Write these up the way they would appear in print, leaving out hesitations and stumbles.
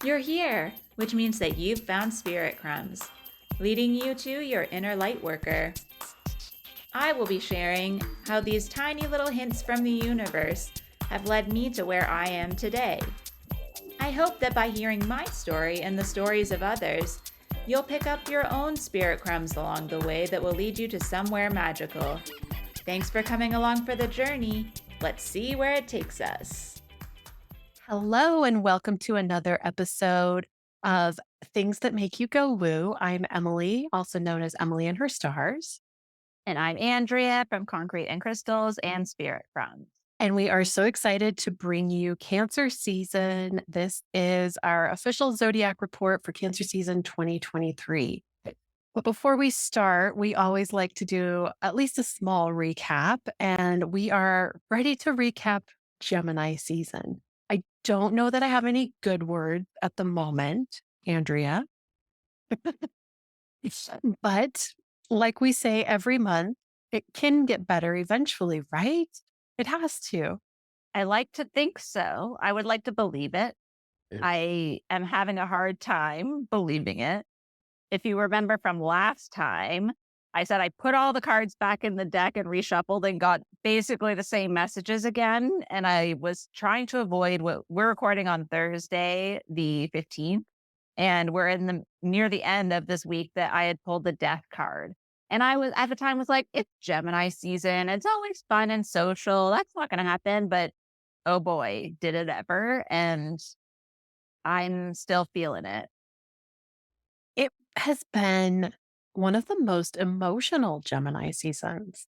You're here, which means that you've found spirit crumbs, leading you to your inner light worker. I will be sharing how these tiny little hints from the universe have led me to where I am today. I hope that by hearing my story and the stories of others, you'll pick up your own spirit crumbs along the way that will lead you to somewhere magical. Thanks for coming along for the journey. Let's see where it takes us. Hello, and welcome to another episode of Things That Make You Go Woo. I'm Emily, also known as Emily and Her Stars. And I'm Andrea from Concrete and Crystals and Spirit Crumbs. And we are so excited to bring you Cancer season. This is our official zodiac report for Cancer season 2023. But before we start, we always like to do at least a small recap, and we are ready to recap Gemini season. I don't know that I have any good words at the moment, Andrea. But like we say every month, it can get better eventually, right? It has to. I like to think so. I would like to believe it. Yeah. I am having a hard time believing it. If you remember from last time, I said I put all the cards back in the deck and reshuffled and got basically the same messages again. And I was trying to avoid what we're recording on Thursday, the 15th. And we're in the near the end of this week that I had pulled the death card. And I was at the time was like, it's Gemini season. It's always fun and social. That's not going to happen. But oh boy, did it ever. And I'm still feeling it. It has been one of the most emotional Gemini seasons.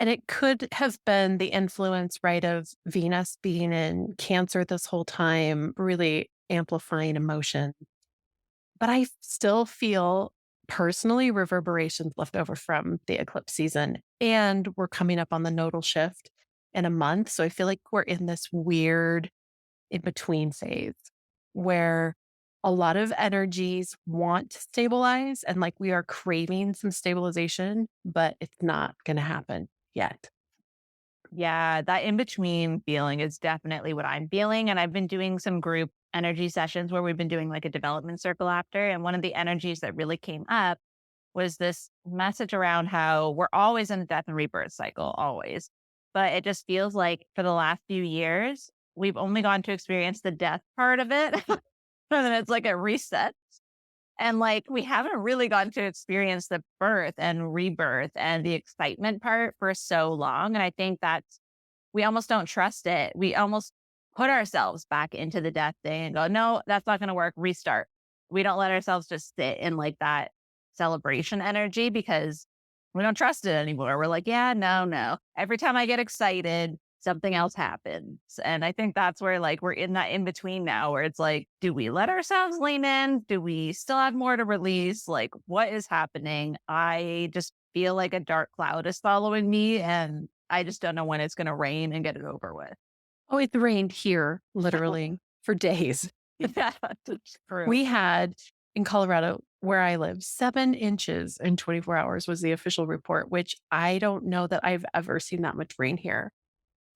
And it could have been the influence, right, of Venus being in Cancer this whole time, really amplifying emotion. But I still feel personally reverberations left over from the eclipse season. And we're coming up on the nodal shift in a month. So I feel like we're in this weird in between phase where a lot of energies want to stabilize and like we are craving some stabilization, but it's not going to happen yet. Yeah, that in between feeling is definitely what I'm feeling. And I've been doing some group energy sessions where we've been doing like a development circle after. And one of the energies that really came up was this message around how we're always in a death and rebirth cycle, always. But it just feels like for the last few years, we've only gone to experience the death part of it. And then it's like a reset. And like we haven't really gotten to experience the birth and rebirth and the excitement part for so long. And I think that's, we almost don't trust it. We almost put ourselves back into the death thing and go, no, that's not going to work. Restart. We don't let ourselves just sit in like that celebration energy because we don't trust it anymore. We're like, yeah, no. Every time I get excited, something else happens. And I think that's where like we're in that in between now where it's like, do we let ourselves lean in? Do we still have more to release? Like, what is happening? I just feel like a dark cloud is following me and I just don't know when it's going to rain and get it over with. Oh, it rained here literally for days. Yeah, that's true. We had in Colorado, where I live, 7 inches in 24 hours was the official report, which I don't know that I've ever seen that much rain here.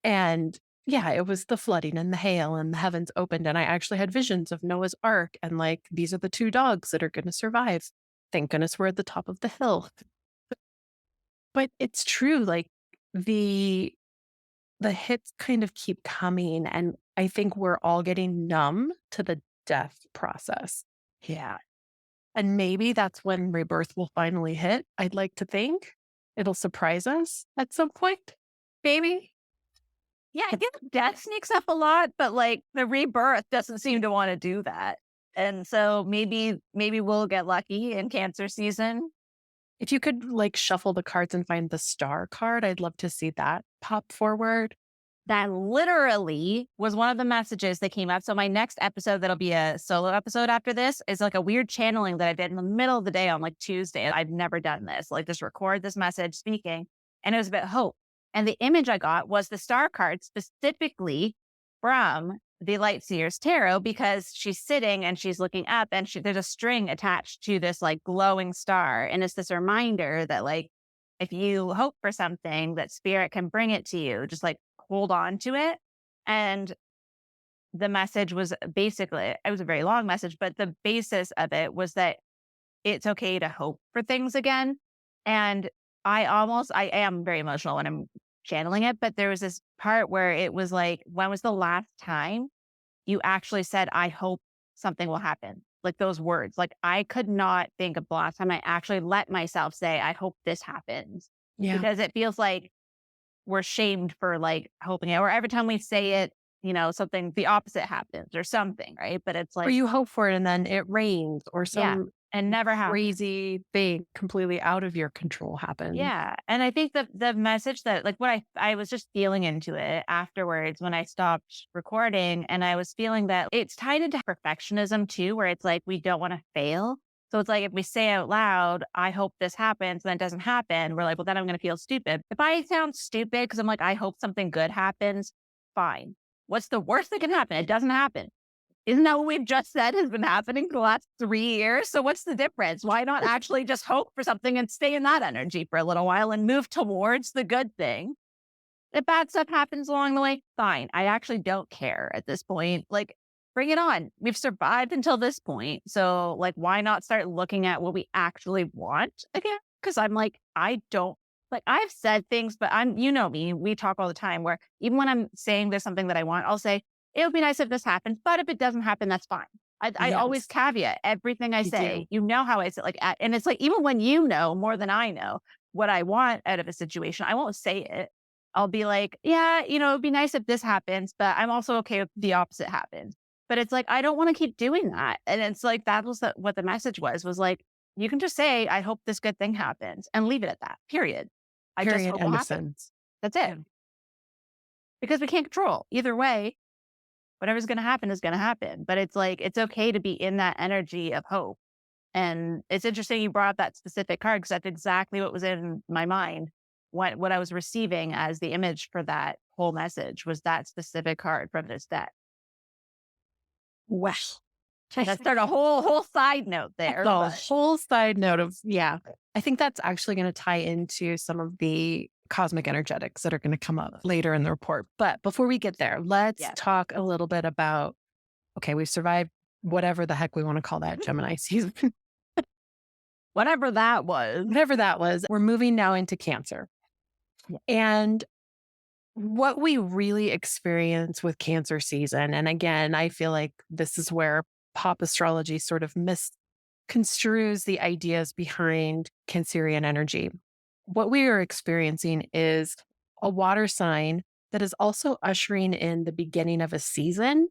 And yeah, it was the flooding and the hail and the heavens opened. And I actually had visions of Noah's Ark and like, these are the 2 dogs that are going to survive. Thank goodness we're at the top of the hill. But it's true, like the hits kind of keep coming. And I think we're all getting numb to the death process. Yeah. And maybe that's when rebirth will finally hit. I'd like to think it'll surprise us at some point. Maybe. Yeah, I think death sneaks up a lot, but like the rebirth doesn't seem to want to do that. And so maybe we'll get lucky in Cancer season. If you could like shuffle the cards and find the star card, I'd love to see that pop forward. That literally was one of the messages that came up. So my next episode, that'll be a solo episode after this, is like a weird channeling that I did in the middle of the day on like Tuesday. I've never done this, like just record this message speaking. And it was about hope. And the image I got was the star card specifically from the Light Seer's Tarot because she's sitting and she's looking up and there's a string attached to this like glowing star. And it's this reminder that like, if you hope for something, that spirit can bring it to you. Just like hold on to it. And the message was basically, it was a very long message, but the basis of it was that it's okay to hope for things again. And I am very emotional when I'm channeling it, but there was this part where it was like, when was the last time you actually said, I hope something will happen? Like those words. Like I could not think of the last time I actually let myself say, I hope this happens. Yeah. Because it feels like we're shamed for like hoping it, or every time we say it, something the opposite happens or something, right? But it's Or like, you hope for it and then it rains or yeah, some and never happens. crazy thing completely out of your control happens. Yeah. And I think the message that like what I was just feeling into it afterwards when I stopped recording, and I was feeling that it's tied into perfectionism too, where it's like we don't want to fail. So it's like if we say out loud, I hope this happens, and then it doesn't happen, we're like, well, then I'm gonna feel stupid. If I sound stupid because I'm like, I hope something good happens, fine. What's the worst that can happen? It doesn't happen. Isn't that what we've just said has been happening for the last 3 years? So what's the difference? Why not actually just hope for something and stay in that energy for a little while and move towards the good thing? If bad stuff happens along the way, fine. I actually don't care at this point. Like, bring it on. We've survived until this point. So, like, why not start looking at what we actually want again? Because I'm like, I don't like, I've said things, but you know me, we talk all the time where even when I'm saying there's something that I want, I'll say, it would be nice if this happens, but if it doesn't happen, that's fine. I always Yes, caveat everything I you say. do. You know how I say, like, and it's like, even when you know more than I know what I want out of a situation, I won't say it. I'll be like, yeah, it'd be nice if this happens, but I'm also okay if the opposite happens. But it's like, I don't want to keep doing that. And it's like, that was what the message was like, you can just say, I hope this good thing happens and leave it at that, period. I just Period. hope will End of happen. sentence. That's it. Yeah. Because we can't control either way. Whatever's going to happen is going to happen. But it's like, it's okay to be in that energy of hope. And it's interesting you brought up that specific card because that's exactly what was in my mind. What I was receiving as the image for that whole message was that specific card from this deck. Well, Let's start a whole side note there. the But whole side note of, yeah, I think that's actually going to tie into some of the cosmic energetics that are going to come up later in the report. But before we get there, let's yes, talk a little bit about, okay, we've survived whatever the heck we want to call that Gemini season, whatever that was. whatever that was. We're moving now into Cancer. Yeah. And what we really experience with Cancer season, and again, I feel like this is where pop astrology sort of misconstrues the ideas behind Cancerian energy. What we are experiencing is a water sign that is also ushering in the beginning of a season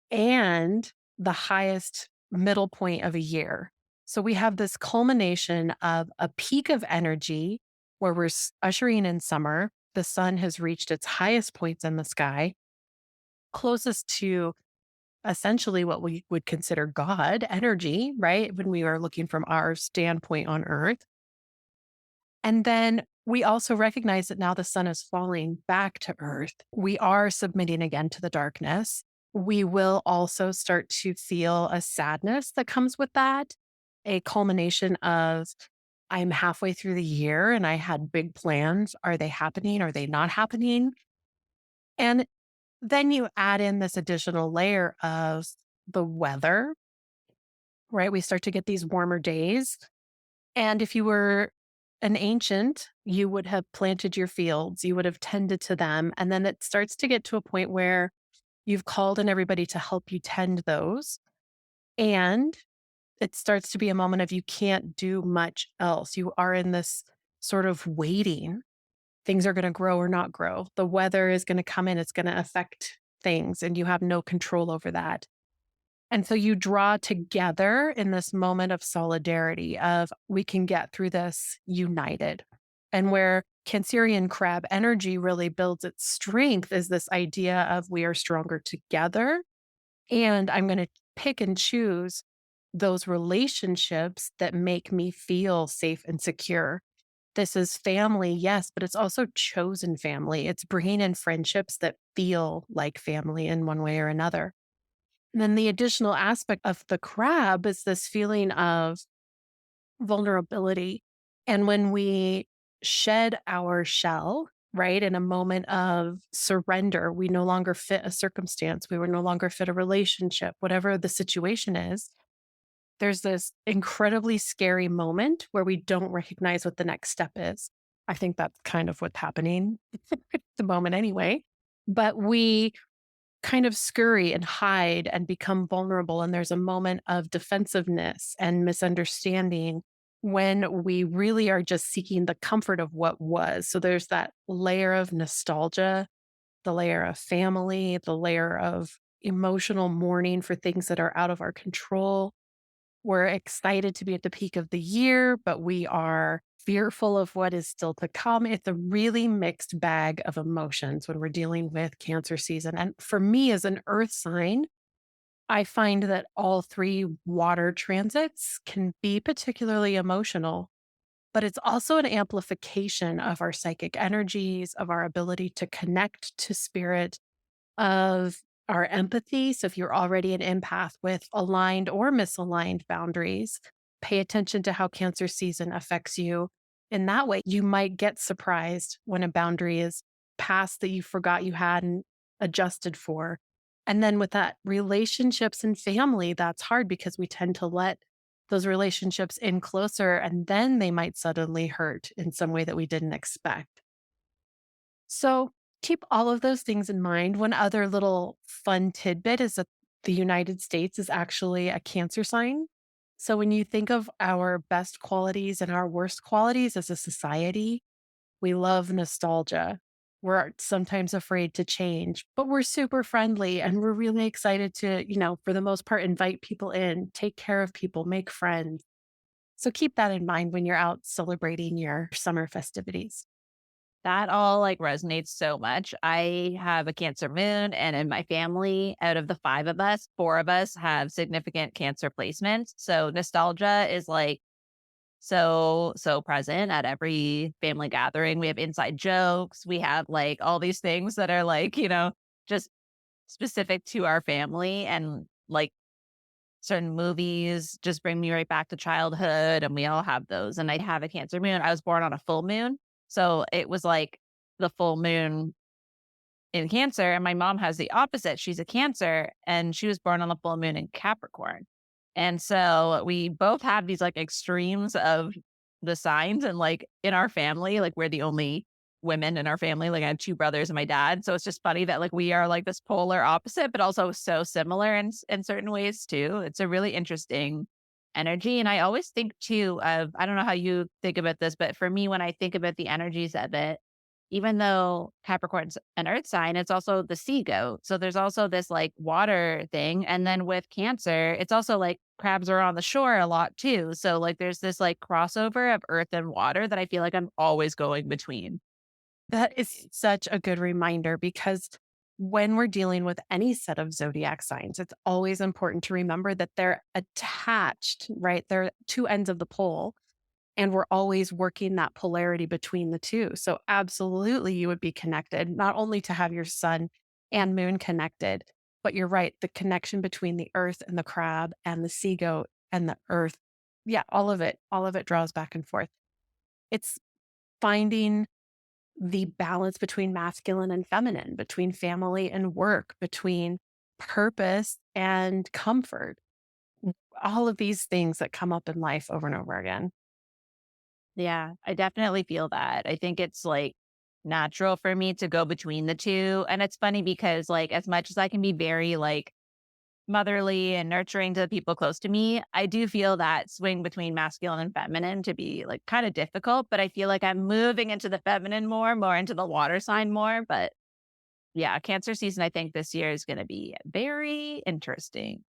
and the highest middle point of a year. So we have this culmination of a peak of energy where we're ushering in summer. The sun has reached its highest points in the sky, closest to essentially what we would consider God energy, right? When we are looking from our standpoint on Earth. And then we also recognize that now the sun is falling back to Earth. We are submitting again to the darkness. We will also start to feel a sadness that comes with that, a culmination of I'm halfway through the year and I had big plans. Are they happening? Are they not happening? And then you add in this additional layer of the weather, right? We start to get these warmer days. And if you were an ancient, you would have planted your fields, you would have tended to them. And then it starts to get to a point where you've called in everybody to help you tend those. And it starts to be a moment of you can't do much else. You are in this sort of waiting. Things are going to grow or not grow. The weather is going to come in, it's going to affect things, and you have no control over that. And so you draw together in this moment of solidarity of we can get through this united. And where Cancerian crab energy really builds its strength is this idea of we are stronger together. And I'm going to pick and choose those relationships that make me feel safe and secure. This is family, yes, but it's also chosen family. It's bringing in friendships that feel like family in one way or another. And then the additional aspect of the crab is this feeling of vulnerability. And when we shed our shell right? In a moment of surrender, we no longer fit a circumstance, we were no longer fit a relationship, whatever the situation is. There's this incredibly scary moment where we don't recognize what the next step is. I think that's kind of what's happening at the moment anyway. But we kind of scurry and hide and become vulnerable. And there's a moment of defensiveness and misunderstanding when we really are just seeking the comfort of what was. So there's that layer of nostalgia, the layer of family, the layer of emotional mourning for things that are out of our control. We're excited to be at the peak of the year, but we are fearful of what is still to come. It's a really mixed bag of emotions when we're dealing with Cancer season. And for me, as an earth sign, I find that all three water transits can be particularly emotional, but it's also an amplification of our psychic energies, of our ability to connect to spirit, of our empathy. So if you're already an empath with aligned or misaligned boundaries, pay attention to how Cancer season affects you. In that way, you might get surprised when a boundary is passed that you forgot you had and adjusted for. And then with that, relationships and family, that's hard because we tend to let those relationships in closer and then they might suddenly hurt in some way that we didn't expect. So keep all of those things in mind. One other little fun tidbit is that the United States is actually a Cancer sign. So when you think of our best qualities and our worst qualities as a society, we love nostalgia. We're sometimes afraid to change, but we're super friendly and we're really excited to, for the most part, invite people in, take care of people, make friends. So keep that in mind when you're out celebrating your summer festivities. That all like resonates so much. I have a Cancer moon, and in my family, out of the five of us, four of us have significant Cancer placements. So nostalgia is like so present at every family gathering. We have inside jokes. We have like all these things that are like, just specific to our family, and like certain movies just bring me right back to childhood, and we all have those. And I have a Cancer moon. I was born on a full moon. So it was like the full moon in Cancer. And my mom has the opposite. She's a Cancer and she was born on the full moon in Capricorn. And so we both have these like extremes of the signs. And like in our family, like we're the only women in our family. Like I have two brothers and my dad. So it's just funny that like we are like this polar opposite, but also so similar in certain ways too. It's a really interesting energy. And I always think too of, I don't know how you think about this, but for me, when I think about the energies of it, even though Capricorn's an earth sign, it's also the sea goat. So there's also this like water thing. And then with Cancer, it's also like crabs are on the shore a lot too. So like there's this like crossover of earth and water that I feel like I'm always going between. That is such a good reminder because when we're dealing with any set of zodiac signs, it's always important to remember that they're attached, right? They're two ends of the pole, and we're always working that polarity between the two. So, absolutely, you would be connected, not only to have your sun and moon connected, but you're right, the connection between the earth and the crab and the sea goat and the earth. Yeah, all of it draws back and forth. It's finding the balance between masculine and feminine, between family and work, between purpose and comfort. All of these things that come up in life over and over again. Yeah, I definitely feel that. I think it's like natural for me to go between the two. And it's funny because like as much as I can be very like motherly and nurturing to the people close to me, I do feel that swing between masculine and feminine to be like kind of difficult, but I feel like I'm moving into the feminine more into the water sign more. But yeah, Cancer season, I think this year is going to be very interesting.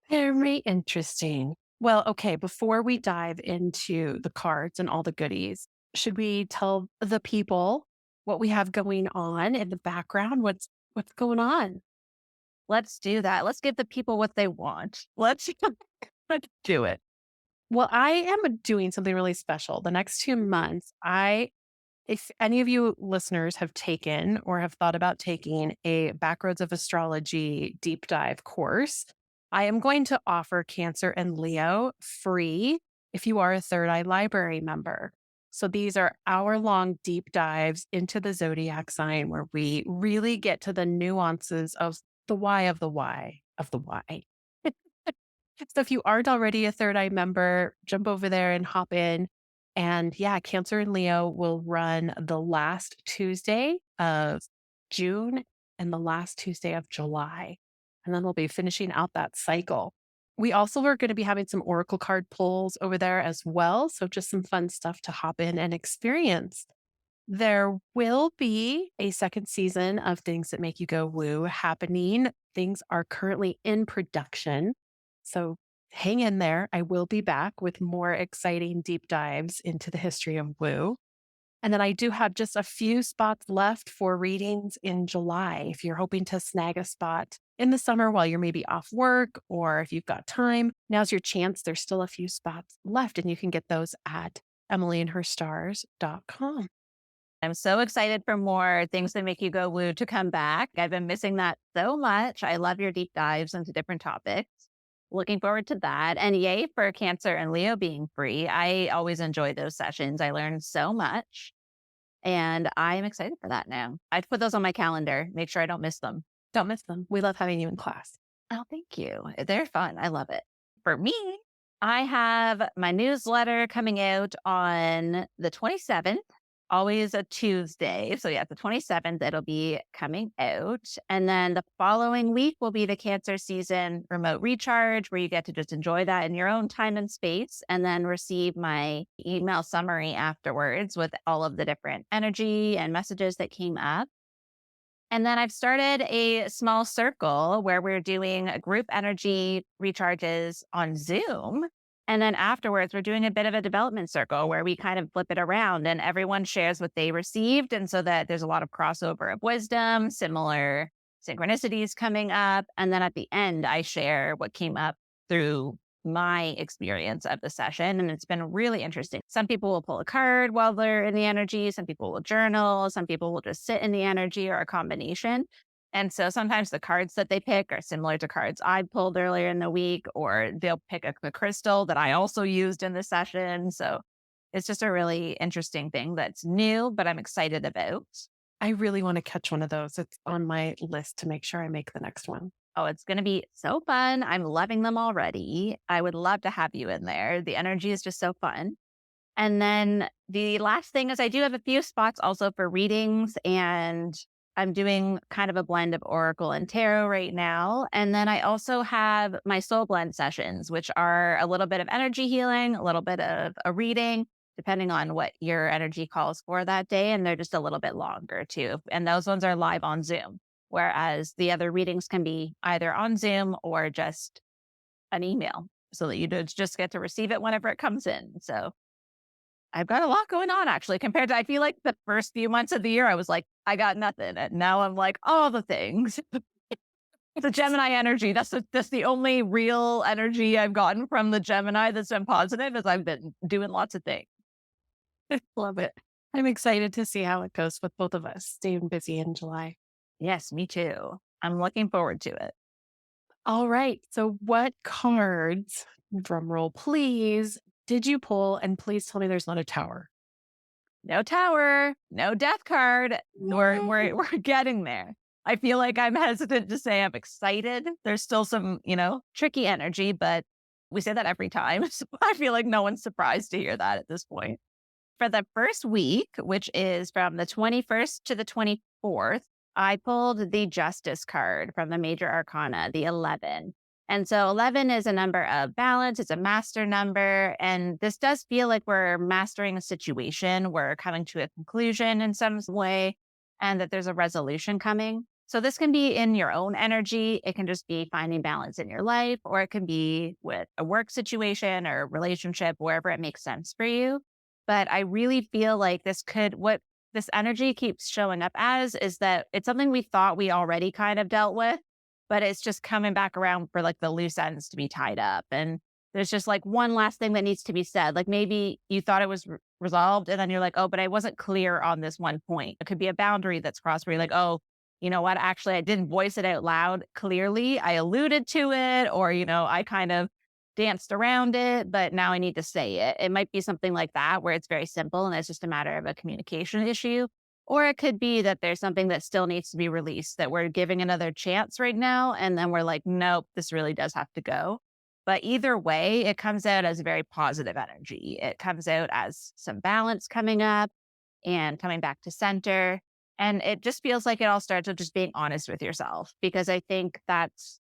Very interesting. Well, okay, before we dive into the cards and all the goodies, should we tell the people what we have going on in the background? What's going on? Let's do that. Let's give the people what they want. Let's do it. Well, I am doing something really special. The next 2 months, if any of you listeners have taken or have thought about taking a Backroads of Astrology deep dive course, I am going to offer Cancer and Leo free if you are a Third Eye Library member. So these are hour-long deep dives into the zodiac sign where we really get to the nuances of the why of the why of the why. So if you aren't already a Third Eye member, jump over there and hop in. And yeah, Cancer and Leo will run the last Tuesday of June and the last Tuesday of July. And then we'll be finishing out that cycle. We also are going to be having some Oracle card pulls over there as well. So just some fun stuff to hop in and experience. There will be a second season of Things That Make You Go Woo happening. Things are currently in production. So hang in there. I will be back with more exciting deep dives into the history of woo. And then I do have just a few spots left for readings in July. If you're hoping to snag a spot in the summer while you're maybe off work or if you've got time, now's your chance. There's still a few spots left and you can get those at emilyandherstars.com. I'm so excited for more Things That Make You Go Woo to come back. I've been missing that so much. I love your deep dives into different topics. Looking forward to that. And yay for Cancer and Leo being free. I always enjoy those sessions. I learned so much. And I'm excited for that now. I've put those on my calendar. Make sure I don't miss them. Don't miss them. We love having you in class. Oh, thank you. They're fun. I love it. For me, I have my newsletter coming out on the 27th. Always a Tuesday. So yeah, the 27th, it'll be coming out. And then the following week will be the Cancer season remote recharge, where you get to just enjoy that in your own time and space, and then receive my email summary afterwards with all of the different energy and messages that came up. And then I've started a small circle where we're doing group energy recharges on Zoom. And then afterwards, we're doing a bit of a development circle where we kind of flip it around and everyone shares what they received. And so that there's a lot of crossover of wisdom, similar synchronicities coming up. And then at the end, I share what came up through my experience of the session. And it's been really interesting. Some people will pull a card while they're in the energy. Some people will journal. Some people will just sit in the energy or a combination. And so sometimes the cards that they pick are similar to cards I pulled earlier in the week, or they'll pick a crystal that I also used in the session. So it's just a really interesting thing that's new, but I'm excited about. I really want to catch one of those. It's on my list to make sure I make the next one. Oh, it's going to be so fun. I'm loving them already. I would love to have you in there. The energy is just so fun. And then the last thing is I do have a few spots also for readings, and I'm doing kind of a blend of Oracle and Tarot right now. And then I also have my soul blend sessions, which are a little bit of energy healing, a little bit of a reading, depending on what your energy calls for that day. And they're just a little bit longer too. And those ones are live on Zoom, whereas the other readings can be either on Zoom or just an email so that you just get to receive it whenever it comes in. So I've got a lot going on actually, compared to, I feel like the first few months of the year, I was like, I got nothing. And now I'm like, all the things. The Gemini energy, that's the only real energy I've gotten from the Gemini that's been positive, is I've been doing lots of things. Love it. I'm excited to see how it goes with both of us staying busy in July. Yes, me too. I'm looking forward to it. All right. So what cards, drum roll please, did you pull? And please tell me there's not a tower. No tower, no death card. We're getting there. I feel like I'm hesitant to say I'm excited. There's still some, tricky energy, but we say that every time. So I feel like no one's surprised to hear that at this point. For the first week, which is from the 21st to the 24th, I pulled the Justice card from the Major Arcana, the 11. And so 11 is a number of balance. It's a master number. And this does feel like we're mastering a situation. We're coming to a conclusion in some way, and that there's a resolution coming. So this can be in your own energy. It can just be finding balance in your life, or it can be with a work situation or relationship, wherever it makes sense for you. But I really feel like what this energy keeps showing up as is that it's something we thought we already kind of dealt with, but it's just coming back around for like the loose ends to be tied up. And there's just like one last thing that needs to be said. Like maybe you thought it was resolved and then you're like, oh, but I wasn't clear on this one point. It could be a boundary that's crossed where you're like, oh, you know what? Actually, I didn't voice it out loud clearly. I alluded to it, or, I kind of danced around it, but now I need to say it. It might be something like that where it's very simple and it's just a matter of a communication issue. Or it could be that there's something that still needs to be released that we're giving another chance right now. And then we're like, nope, this really does have to go. But either way, it comes out as a very positive energy. It comes out as some balance coming up and coming back to center. And it just feels like it all starts with just being honest with yourself, because I think that's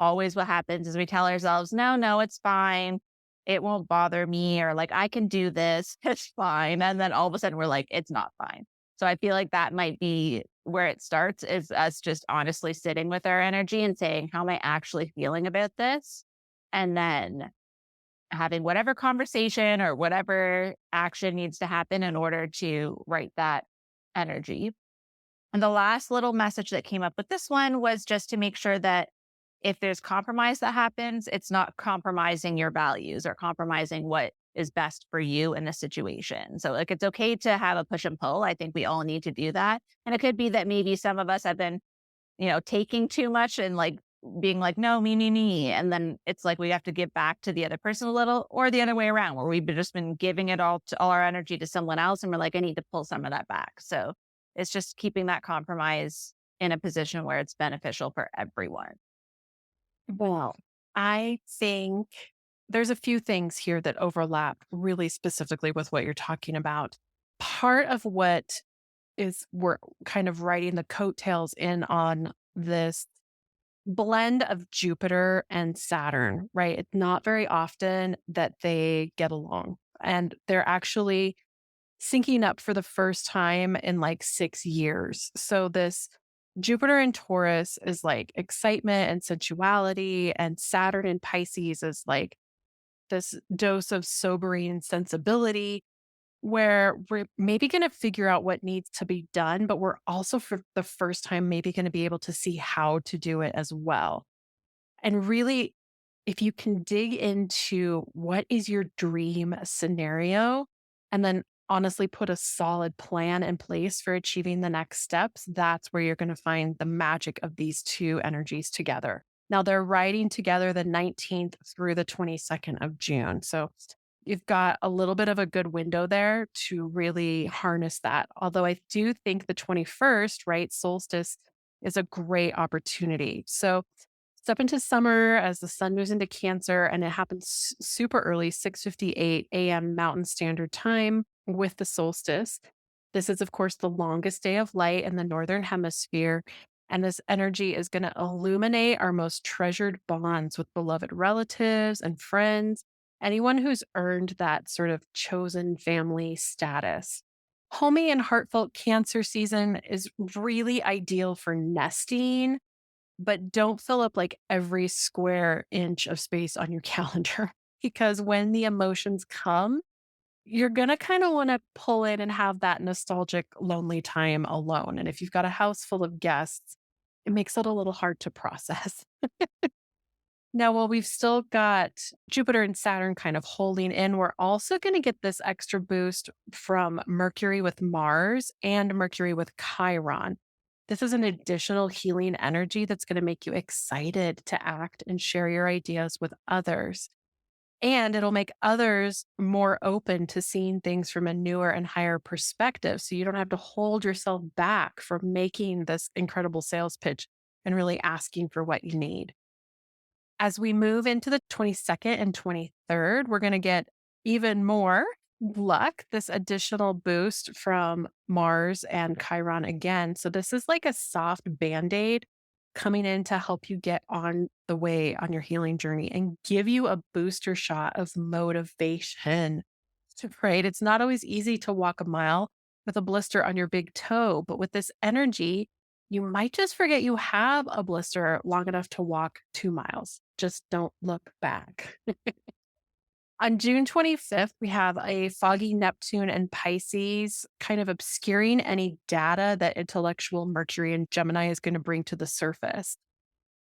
always what happens is we tell ourselves, no, no, it's fine. It won't bother me, or like, I can do this. It's fine. And then all of a sudden we're like, it's not fine. So I feel like that might be where it starts, is us just honestly sitting with our energy and saying, how am I actually feeling about this? And then having whatever conversation or whatever action needs to happen in order to write that energy. And the last little message that came up with this one was just to make sure that if there's compromise that happens, it's not compromising your values or compromising what is best for you in the situation. So, like, it's okay to have a push and pull. I think we all need to do that. And it could be that maybe some of us have been, taking too much and like being like, no, me. And then it's like we have to give back to the other person a little, or the other way around, where we've just been giving it all our energy to someone else. And we're like, I need to pull some of that back. So it's just keeping that compromise in a position where it's beneficial for everyone. Well, I think there's a few things here that overlap really specifically with what you're talking about. Part of what is we're kind of riding the coattails in on this blend of Jupiter and Saturn, right? It's not very often that they get along, and they're actually syncing up for the first time in like 6 years. So this Jupiter in Taurus is like excitement and sensuality, and Saturn in Pisces is like this dose of sobering sensibility, where we're maybe going to figure out what needs to be done, but we're also for the first time maybe going to be able to see how to do it as well. And really, if you can dig into what is your dream scenario, and then honestly put a solid plan in place for achieving the next steps, that's where you're going to find the magic of these two energies together. Now, they're riding together the 19th through the 22nd of June. So you've got a little bit of a good window there to really harness that. Although I do think the 21st, right, solstice is a great opportunity. So step into summer as the sun moves into Cancer, and it happens super early, 6:58 a.m. Mountain Standard Time with the solstice. This is, of course, the longest day of light in the Northern Hemisphere. And this energy is going to illuminate our most treasured bonds with beloved relatives and friends, anyone who's earned that sort of chosen family status. Homey and heartfelt Cancer season is really ideal for nesting, but don't fill up like every square inch of space on your calendar, because when the emotions come, you're going to kind of want to pull in and have that nostalgic, lonely time alone. And if you've got a house full of guests, it makes it a little hard to process. Now, while we've still got Jupiter and Saturn kind of holding in, we're also going to get this extra boost from Mercury with Mars and Mercury with Chiron. This is an additional healing energy that's going to make you excited to act and share your ideas with others. And it'll make others more open to seeing things from a newer and higher perspective. So you don't have to hold yourself back from making this incredible sales pitch and really asking for what you need. As we move into the 22nd and 23rd, we're going to get even more luck, this additional boost from Mars and Chiron again. So this is like a soft band-aid coming in to help you get on the way on your healing journey and give you a booster shot of motivation. Right? It's not always easy to walk a mile with a blister on your big toe, but with this energy, you might just forget you have a blister long enough to walk 2 miles. Just don't look back. On June 25th, we have a foggy Neptune and Pisces, kind of obscuring any data that intellectual Mercury and Gemini is going to bring to the surface.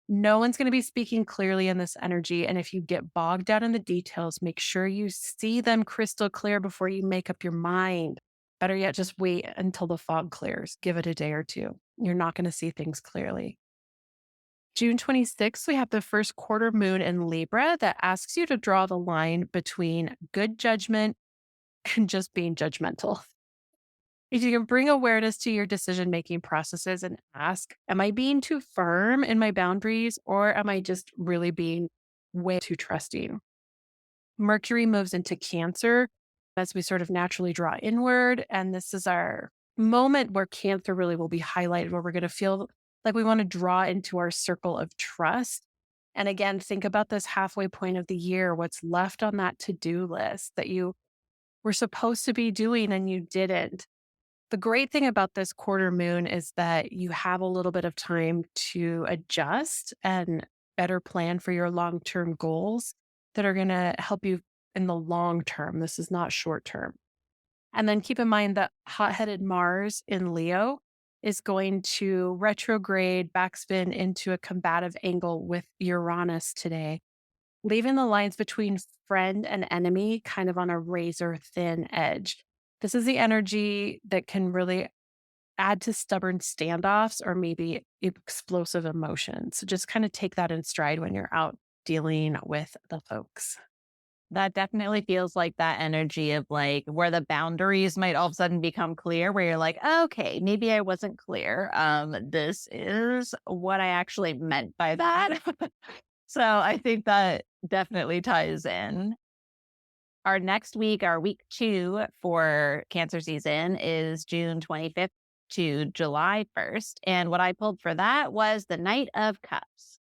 No one's going to be speaking clearly in this energy. And if you get bogged down in the details, make sure you see them crystal clear before you make up your mind. Better yet, just wait until the fog clears. Give it a day or two. You're not going to see things clearly. June 26th, we have the first quarter moon in Libra that asks you to draw the line between good judgment and just being judgmental. If you can bring awareness to your decision making processes and ask, am I being too firm in my boundaries or am I just really being way too trusting? Mercury moves into Cancer as we sort of naturally draw inward. And this is our moment where Cancer really will be highlighted, where we're going to feel like we want to draw into our circle of trust. And again, think about this halfway point of the year, what's left on that to do list that you were supposed to be doing and you didn't. The great thing about this quarter moon is that you have a little bit of time to adjust and better plan for your long term goals that are going to help you in the long term. This is not short term. And then keep in mind that hot headed Mars in Leo is going to retrograde, backspin into a combative angle with Uranus today, leaving the lines between friend and enemy kind of on a razor thin edge. This is the energy that can really add to stubborn standoffs or maybe explosive emotions. So just kind of take that in stride when you're out dealing with the folks. That definitely feels like that energy of like where the boundaries might all of a sudden become clear, where you're like, okay, maybe I wasn't clear. This is what I actually meant by that. So I think that definitely ties in. Our next week, our week 2 for Cancer season is June 25th to July 1st. And what I pulled for that was the Knight of Cups.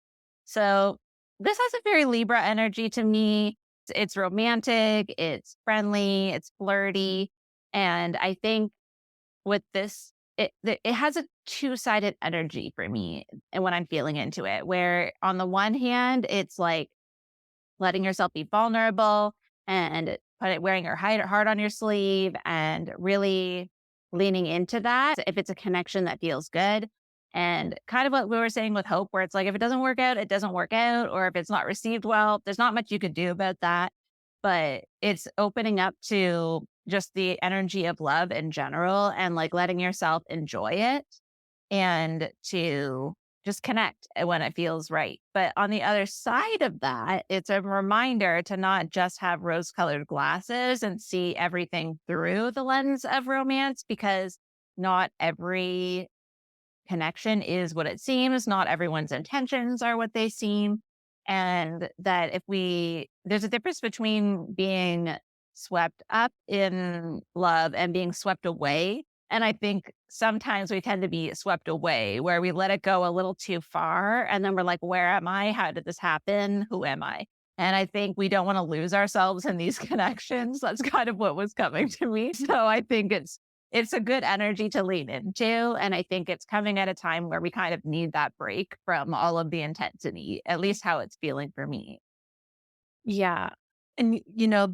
So this has a very Libra energy to me. It's romantic, it's friendly, it's flirty. And I think with this, it has a two-sided energy for me and when I'm feeling into it, where on the one hand, it's like letting yourself be vulnerable and wearing your heart on your sleeve and really leaning into that if it's a connection that feels good. And kind of what we were saying with hope, where it's like, if it doesn't work out, it doesn't work out. Or if it's not received well, there's not much you could do about that. But it's opening up to just the energy of love in general and like letting yourself enjoy it and to just connect when it feels right. But on the other side of that, it's a reminder to not just have rose colored glasses and see everything through the lens of romance, because not every connection is what it seems. Not everyone's intentions are what they seem. And that there's a difference between being swept up in love and being swept away. And I think sometimes we tend to be swept away where we let it go a little too far. And then we're like, where am I? How did this happen? Who am I? And I think we don't want to lose ourselves in these connections. That's kind of what was coming to me. So I think it's a good energy to lean into. And I think it's coming at a time where we kind of need that break from all of the intensity, at least how it's feeling for me. Yeah. And,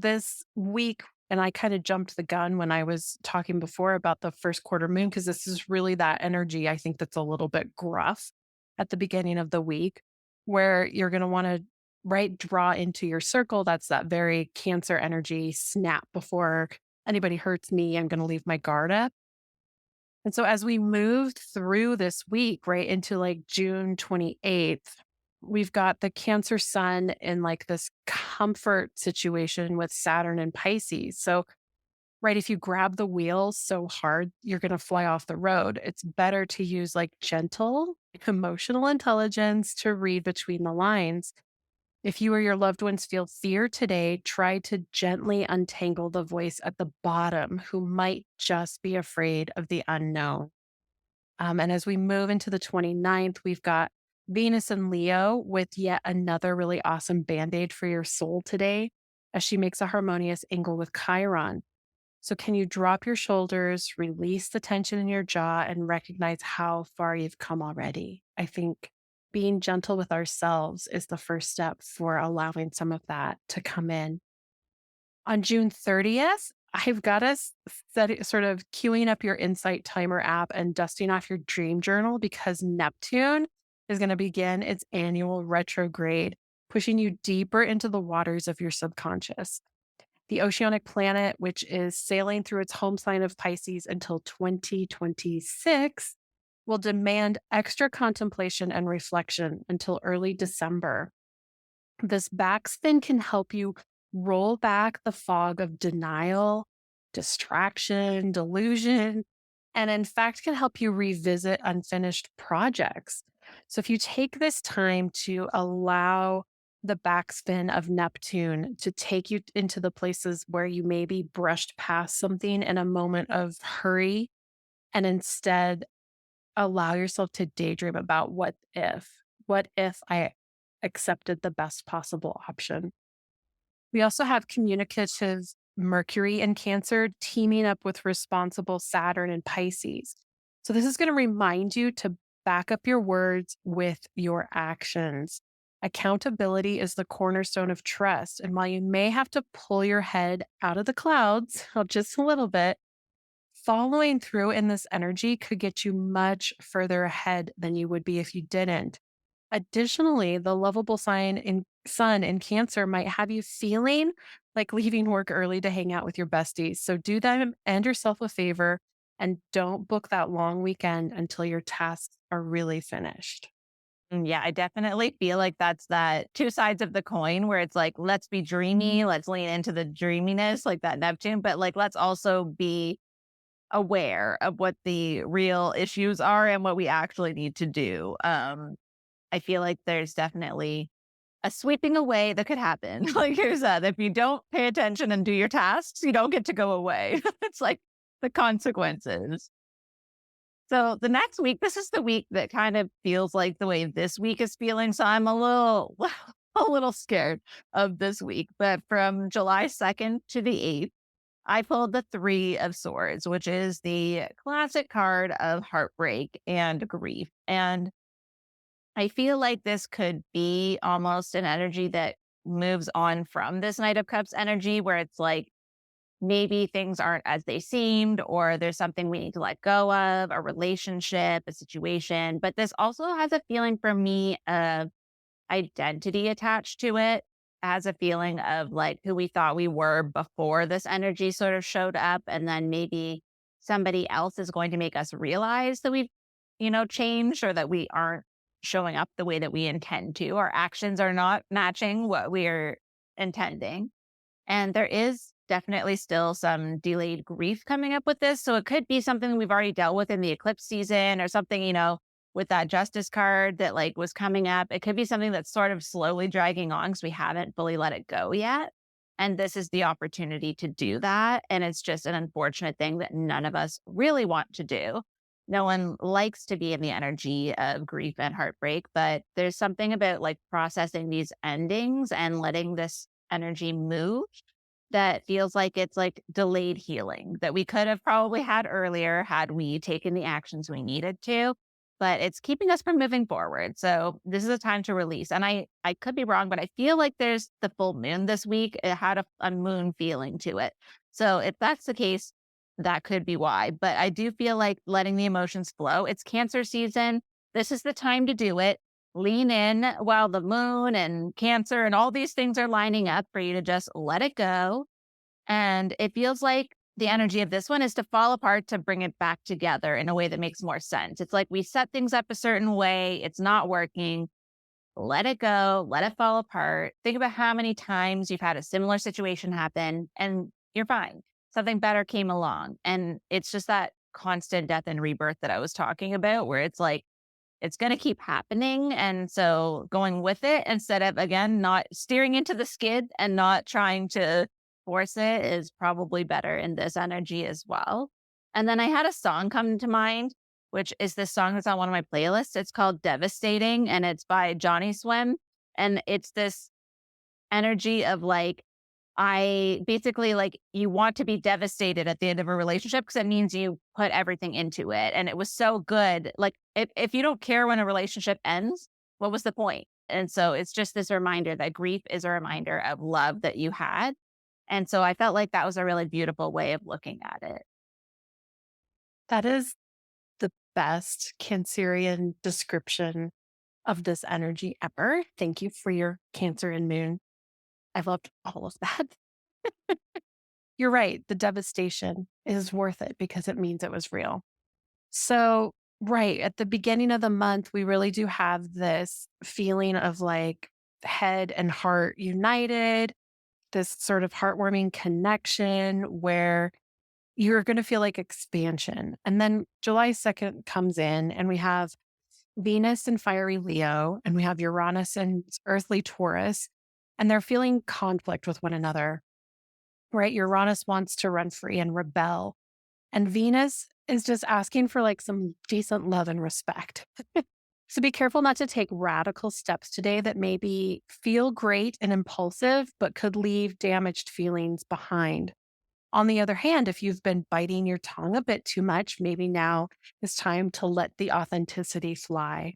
this week, and I kind of jumped the gun when I was talking before about the first quarter moon, because this is really that energy, I think, that's a little bit gruff at the beginning of the week, where you're going to want to, right, draw into your circle. That's that very Cancer energy snap before anybody hurts me. I'm going to leave my guard up. And so as we moved through this week, right into like June 28th, we've got the Cancer sun in like this comfort situation with Saturn and Pisces. So, right, if you grab the wheel so hard, you're going to fly off the road. It's better to use like gentle emotional intelligence to read between the lines. If you or your loved ones feel fear today, try to gently untangle the voice at the bottom who might just be afraid of the unknown. And as we move into the 29th, we've got Venus and Leo with yet another really awesome band aid for your soul today as she makes a harmonious angle with Chiron. So, can you drop your shoulders, release the tension in your jaw, and recognize how far you've come already? I think being gentle with ourselves is the first step for allowing some of that to come in. On June 30th, I've got us sort of queuing up your Insight Timer app and dusting off your dream journal because Neptune is going to begin its annual retrograde, pushing you deeper into the waters of your subconscious. The oceanic planet, which is sailing through its home sign of Pisces until 2026, will demand extra contemplation and reflection until early December. This backspin can help you roll back the fog of denial, distraction, delusion, and in fact can help you revisit unfinished projects. So if you take this time to allow the backspin of Neptune to take you into the places where you maybe brushed past something in a moment of hurry and instead allow yourself to daydream about what if I accepted the best possible option. We also have communicative Mercury in Cancer teaming up with responsible Saturn in Pisces. So, this is going to remind you to back up your words with your actions. Accountability is the cornerstone of trust. And while you may have to pull your head out of the clouds just a little bit, following through in this energy could get you much further ahead than you would be if you didn't. Additionally, the lovable sign in sun in Cancer might have you feeling like leaving work early to hang out with your besties. So do them and yourself a favor and don't book that long weekend until your tasks are really finished. Yeah, I definitely feel like that's that two sides of the coin where it's like, let's be dreamy, let's lean into the dreaminess, like that Neptune, but like, let's also be aware of what the real issues are and what we actually need to do. I feel like there's definitely a sweeping away that could happen. Like you said, if you don't pay attention and do your tasks, you don't get to go away. It's like the consequences. So the next week, this is the week that kind of feels like the way this week is feeling. So I'm a little, a little scared of this week. But from July 2nd to the 8th, I pulled the Three of Swords, which is the classic card of heartbreak and grief. And I feel like this could be almost an energy that moves on from this Knight of Cups energy, where it's like maybe things aren't as they seemed, or there's something we need to let go of, a relationship, a situation. But this also has a feeling for me of identity attached to it, as a feeling of like who we thought we were before this energy sort of showed up. And then maybe somebody else is going to make us realize that we've, changed, or that we aren't showing up the way that we intend to. Our actions are not matching what we're intending. And there is definitely still some delayed grief coming up with this. So it could be something we've already dealt with in the eclipse season, or something, with that justice card that like was coming up. It could be something that's sort of slowly dragging on because we haven't fully let it go yet. And this is the opportunity to do that. And it's just an unfortunate thing that none of us really want to do. No one likes to be in the energy of grief and heartbreak, but there's something about like processing these endings and letting this energy move that feels like it's like delayed healing that we could have probably had earlier had we taken the actions we needed to, but it's keeping us from moving forward. So this is a time to release. And I could be wrong, but I feel like there's the full moon this week. It had a moon feeling to it. So if that's the case, that could be why. But I do feel like letting the emotions flow. It's Cancer season. This is the time to do it. Lean in while the moon and Cancer and all these things are lining up for you to just let it go. And it feels like the energy of this one is to fall apart to bring it back together in a way that makes more sense. It's like we set things up a certain way, it's not working. Let it go, let it fall apart. Think about how many times you've had a similar situation happen and you're fine. Something better came along. And it's just that constant death and rebirth that I was talking about, where it's like, it's going to keep happening. And so going with it instead of, again, not steering into the skid and not trying to force it is probably better in this energy as well. And then I had a song come to mind, which is this song that's on one of my playlists. It's called Devastating, and it's by Johnny Swim. And it's this energy of like, I basically like you want to be devastated at the end of a relationship because it means you put everything into it. And it was so good. Like if you don't care when a relationship ends, what was the point? And so it's just this reminder that grief is a reminder of love that you had. And so I felt like that was a really beautiful way of looking at it. That is the best Cancerian description of this energy ever. Thank you for your Cancer and Moon. I loved all of that. You're right. The devastation is worth it because it means it was real. So Right. At the beginning of the month, we really do have this feeling of like head and heart united, this sort of heartwarming connection where you're going to feel like expansion. And then July 2nd comes in, and we have Venus in fiery Leo, and we have Uranus and earthly Taurus, and they're feeling conflict with one another, right? Uranus wants to run free and rebel, and Venus is just asking for like some decent love and respect. So be careful not to take radical steps today that maybe feel great and impulsive, but could leave damaged feelings behind. On the other hand, if you've been biting your tongue a bit too much, maybe now is time to let the authenticity fly.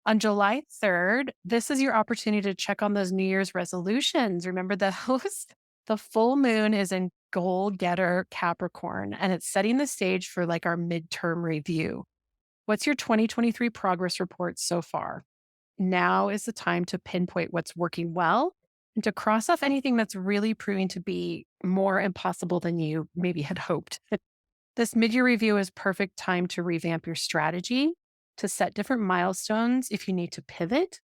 On July 3rd, this is your opportunity to check on those New Year's resolutions. Remember, the full moon is in goal getter Capricorn, and it's setting the stage for like our midterm review. What's your 2023 progress report so far? Now is the time to pinpoint what's working well and to cross off anything that's really proving to be more impossible than you maybe had hoped. This mid-year review is perfect time to revamp your strategy, to set different milestones if you need to pivot.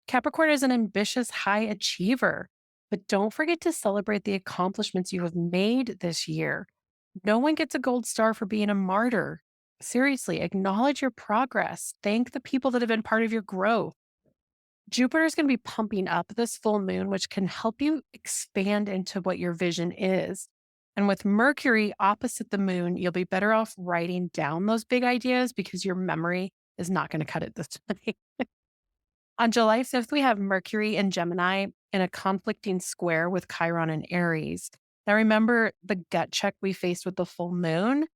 Capricorn is an ambitious high achiever, but don't forget to celebrate the accomplishments you have made this year. No one gets a gold star for being a martyr. Seriously, acknowledge your progress. Thank the people that have been part of your growth. Jupiter is going to be pumping up this full moon, which can help you expand into what your vision is. And with Mercury opposite the moon, you'll be better off writing down those big ideas because your memory is not going to cut it this way. On July 5th, we have Mercury and Gemini in a conflicting square with Chiron and Aries. Now, remember the gut check we faced with the full moon?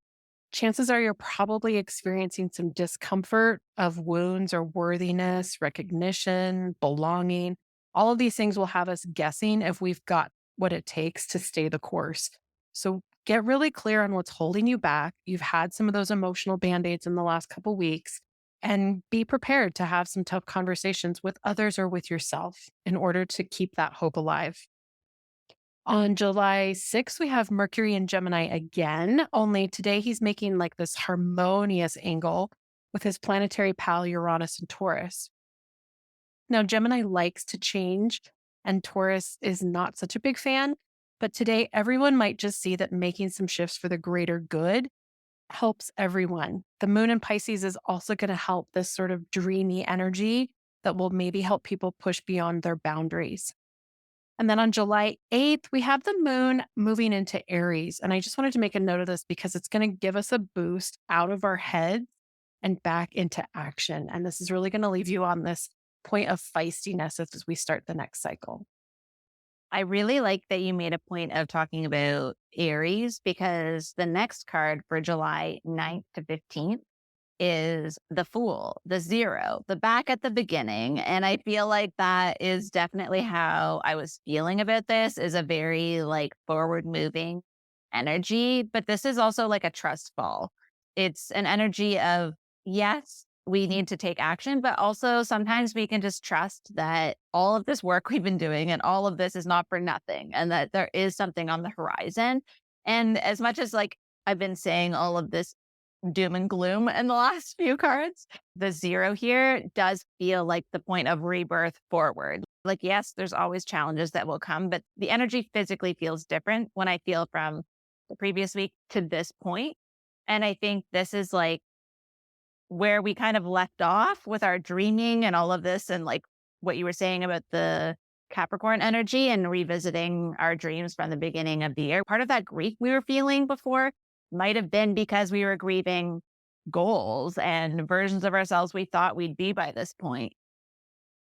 Chances are you're probably experiencing some discomfort of wounds or worthiness, recognition, belonging. All of these things will have us guessing if we've got what it takes to stay the course. So get really clear on what's holding you back. You've had some of those emotional band-aids in the last couple weeks, and be prepared to have some tough conversations with others or with yourself in order to keep that hope alive. On July 6th, we have Mercury in Gemini again, only today he's making like this harmonious angle with his planetary pal Uranus and Taurus. Now, Gemini likes to change, and Taurus is not such a big fan, but today everyone might just see that making some shifts for the greater good helps everyone. The moon in Pisces is also going to help this sort of dreamy energy that will maybe help people push beyond their boundaries. And then on July 8th, we have the moon moving into Aries. And I just wanted to make a note of this because it's going to give us a boost out of our heads and back into action. And this is really going to leave you on this point of feistiness as we start the next cycle. I really like that you made a point of talking about Aries because the next card for July 9th to 15th is the Fool, the zero, the back at the beginning. And I feel like that is definitely how I was feeling about this, is a very like forward moving energy. But this is also like a trust fall. It's an energy of, yes, we need to take action, but also sometimes we can just trust that all of this work we've been doing and all of this is not for nothing and that there is something on the horizon. And as much as like I've been saying all of this doom and gloom in the last few cards, the zero here does feel like the point of rebirth forward. Like, yes, there's always challenges that will come, but the energy physically feels different when I feel from the previous week to this point. And I think this is like where we kind of left off with our dreaming and all of this, and like what you were saying about the Capricorn energy and revisiting our dreams from the beginning of the year. Part of that grief we were feeling before might have been because we were grieving goals and versions of ourselves we thought we'd be by this point.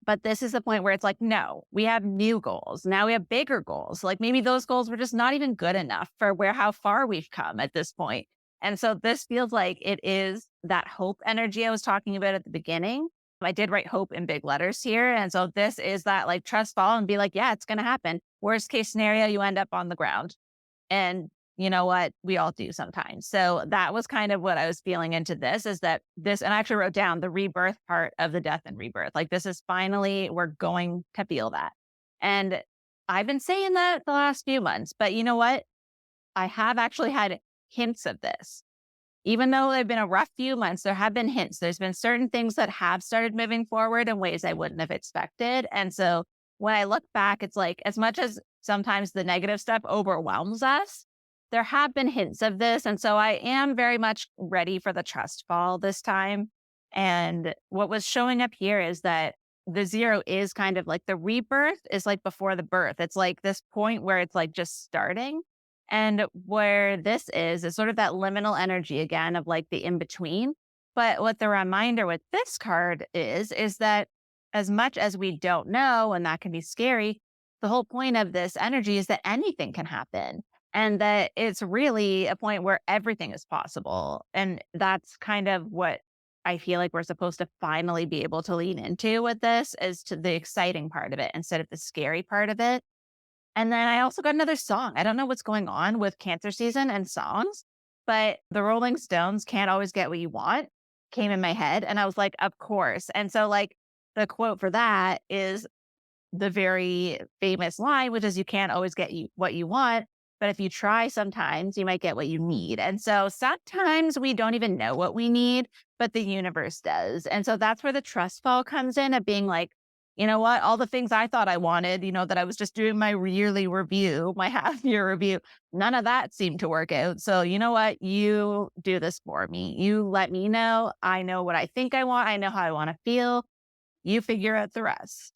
But this is the point where it's like, no, we have new goals. Now we have bigger goals. Like maybe those goals were just not even good enough for how far we've come at this point. And so this feels like it is that hope energy I was talking about at the beginning. I did write hope in big letters here. And so this is that like trust fall and be like, yeah, it's going to happen. Worst case scenario, you end up on the ground. And you know what? We all do sometimes. So that was kind of what I was feeling into this, is that this, and I actually wrote down the rebirth part of the death and rebirth. Like this is finally, we're going to feel that. And I've been saying that the last few months, but you know what? I have actually had hints of this. even though they've been a rough few months, there have been hints. There's been certain things that have started moving forward in ways I wouldn't have expected. And so when I look back, it's like, as much as sometimes the negative stuff overwhelms us, there have been hints of this. And so I am very much ready for the trust fall this time. And what was showing up here is that the zero is kind of like the rebirth is like before the birth. It's like this point where it's like just starting. And where this is sort of that liminal energy again of like the in between. But what the reminder with this card is that as much as we don't know, and that can be scary, the whole point of this energy is that anything can happen and that it's really a point where everything is possible. And that's kind of what I feel like we're supposed to finally be able to lean into with this, is to the exciting part of it instead of the scary part of it. And then I also got another song. I don't know what's going on with Cancer season and songs, but the Rolling Stones, Can't Always Get What You Want, came in my head. And I was like, of course. And so, like, the quote for that is the very famous line, which is, you can't always get what you want, but if you try sometimes, you might get what you need. And so sometimes we don't even know what we need, but the universe does. And so that's where the trust fall comes in, of being like, you know what, all the things I thought I wanted, that I was just doing my yearly review, my half year review, none of that seemed to work out. So you know what, you do this for me. You let me know. I know what I think I want. I know how I want to feel. You figure out the rest.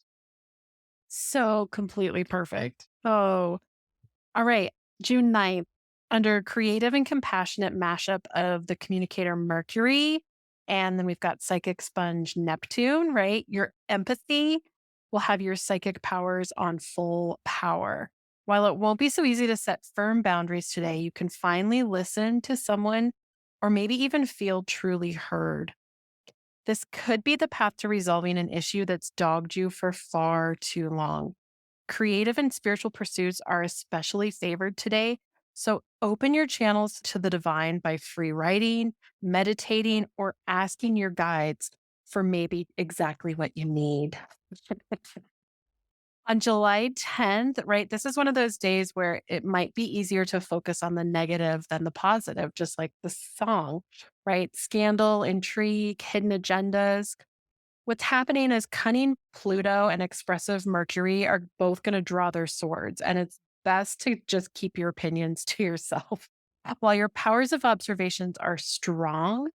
So completely perfect. Oh, all right. June 9th, under creative and compassionate mashup of the communicator Mercury. And then we've got psychic sponge Neptune, right? Your empathy will have your psychic powers on full power. While it won't be so easy to set firm boundaries today, you can finally listen to someone or maybe even feel truly heard. This could be the path to resolving an issue that's dogged you for far too long. Creative and spiritual pursuits are especially favored today. So open your channels to the divine by free writing, meditating, or asking your guides for maybe exactly what you need. On July 10th, right? This is one of those days where it might be easier to focus on the negative than the positive, just like the song, right? Scandal, intrigue, hidden agendas. What's happening is cunning Pluto and expressive Mercury are both going to draw their swords, and it's best to just keep your opinions to yourself. While your powers of observations are strong,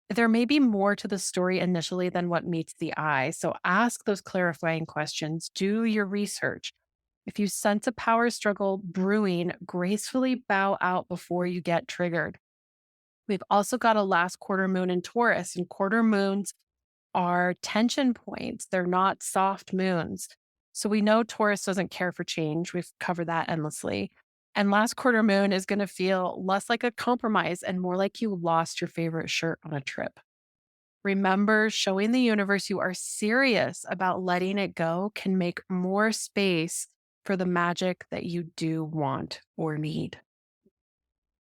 there may be more to the story initially than what meets the eye. So ask those clarifying questions, do your research. If you sense a power struggle brewing, gracefully bow out before you get triggered. We've also got a last quarter moon in Taurus, and quarter moons are tension points. They're not soft moons. So we know Taurus doesn't care for change. We've covered that endlessly. And last quarter moon is going to feel less like a compromise and more like you lost your favorite shirt on a trip. Remember, showing the universe you are serious about letting it go can make more space for the magic that you do want or need.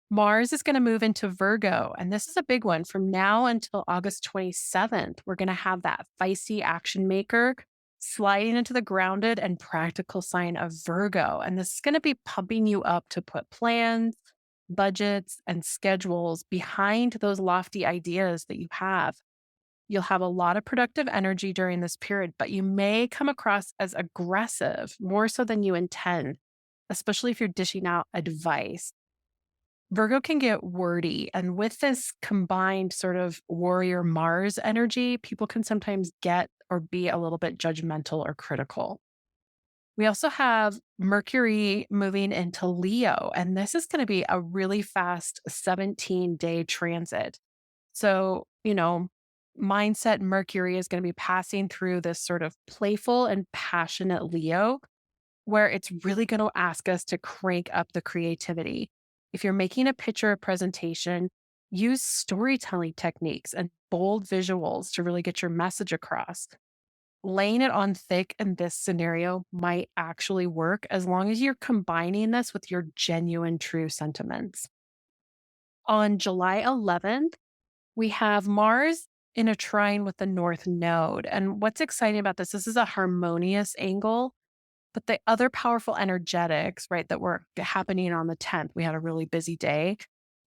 Mars is going to move into Virgo, and this is a big one. From now until August 27th, we're going to have that feisty action maker sliding into the grounded and practical sign of Virgo. And this is going to be pumping you up to put plans, budgets, and schedules behind those lofty ideas that you have. You'll have a lot of productive energy during this period, but you may come across as aggressive, more so than you intend, especially if you're dishing out advice. Virgo can get wordy. And with this combined sort of warrior Mars energy, people can sometimes get or be a little bit judgmental or critical. We also have Mercury moving into Leo, and this is going to be a really fast 17-day transit. So, mindset Mercury is going to be passing through this sort of playful and passionate Leo, where it's really going to ask us to crank up the creativity. If you're making a pitch or a presentation, use storytelling techniques and bold visuals to really get your message across. Laying it on thick in this scenario might actually work as long as you're combining this with your genuine, true sentiments. On July 11th, we have Mars in a trine with the North Node. And what's exciting about this is a harmonious angle. But the other powerful energetics, right, that were happening on the 10th, we had a really busy day.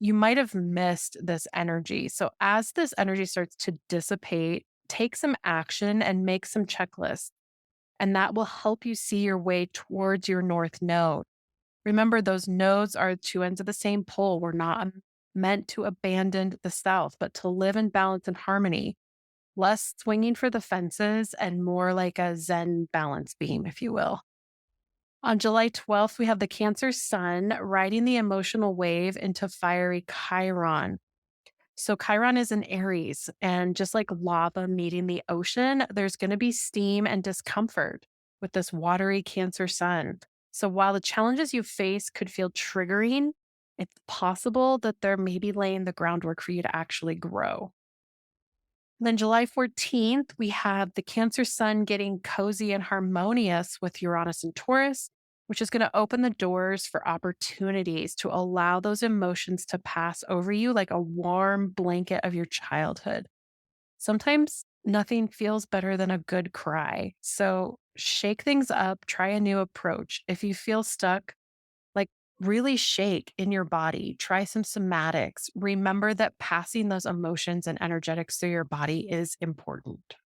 you might have missed this energy. So, as this energy starts to dissipate, take some action and make some checklists, and that will help you see your way towards your north node. Remember, those nodes are two ends of the same pole. We're not meant to abandon the south, but to live in balance and harmony, less swinging for the fences and more like a Zen balance beam, if you will. On July 12th, we have the Cancer Sun riding the emotional wave into fiery Chiron. So, Chiron is in Aries, and just like lava meeting the ocean, there's going to be steam and discomfort with this watery Cancer Sun. So, while the challenges you face could feel triggering, it's possible that they're maybe laying the groundwork for you to actually grow. Then July 14th, we have the Cancer Sun getting cozy and harmonious with Uranus and Taurus, which is going to open the doors for opportunities to allow those emotions to pass over you like a warm blanket of your childhood. Sometimes nothing feels better than a good cry. So shake things up, try a new approach. If you feel stuck, like really shake in your body, try some somatics. Remember that passing those emotions and energetics through your body is important.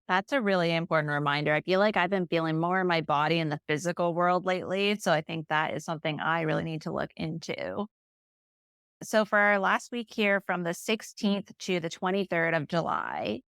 That's a really important reminder. I feel like I've been feeling more in my body in the physical world lately. So I think that is something I really need to look into. So for our last week here from the 16th to the 23rd of July,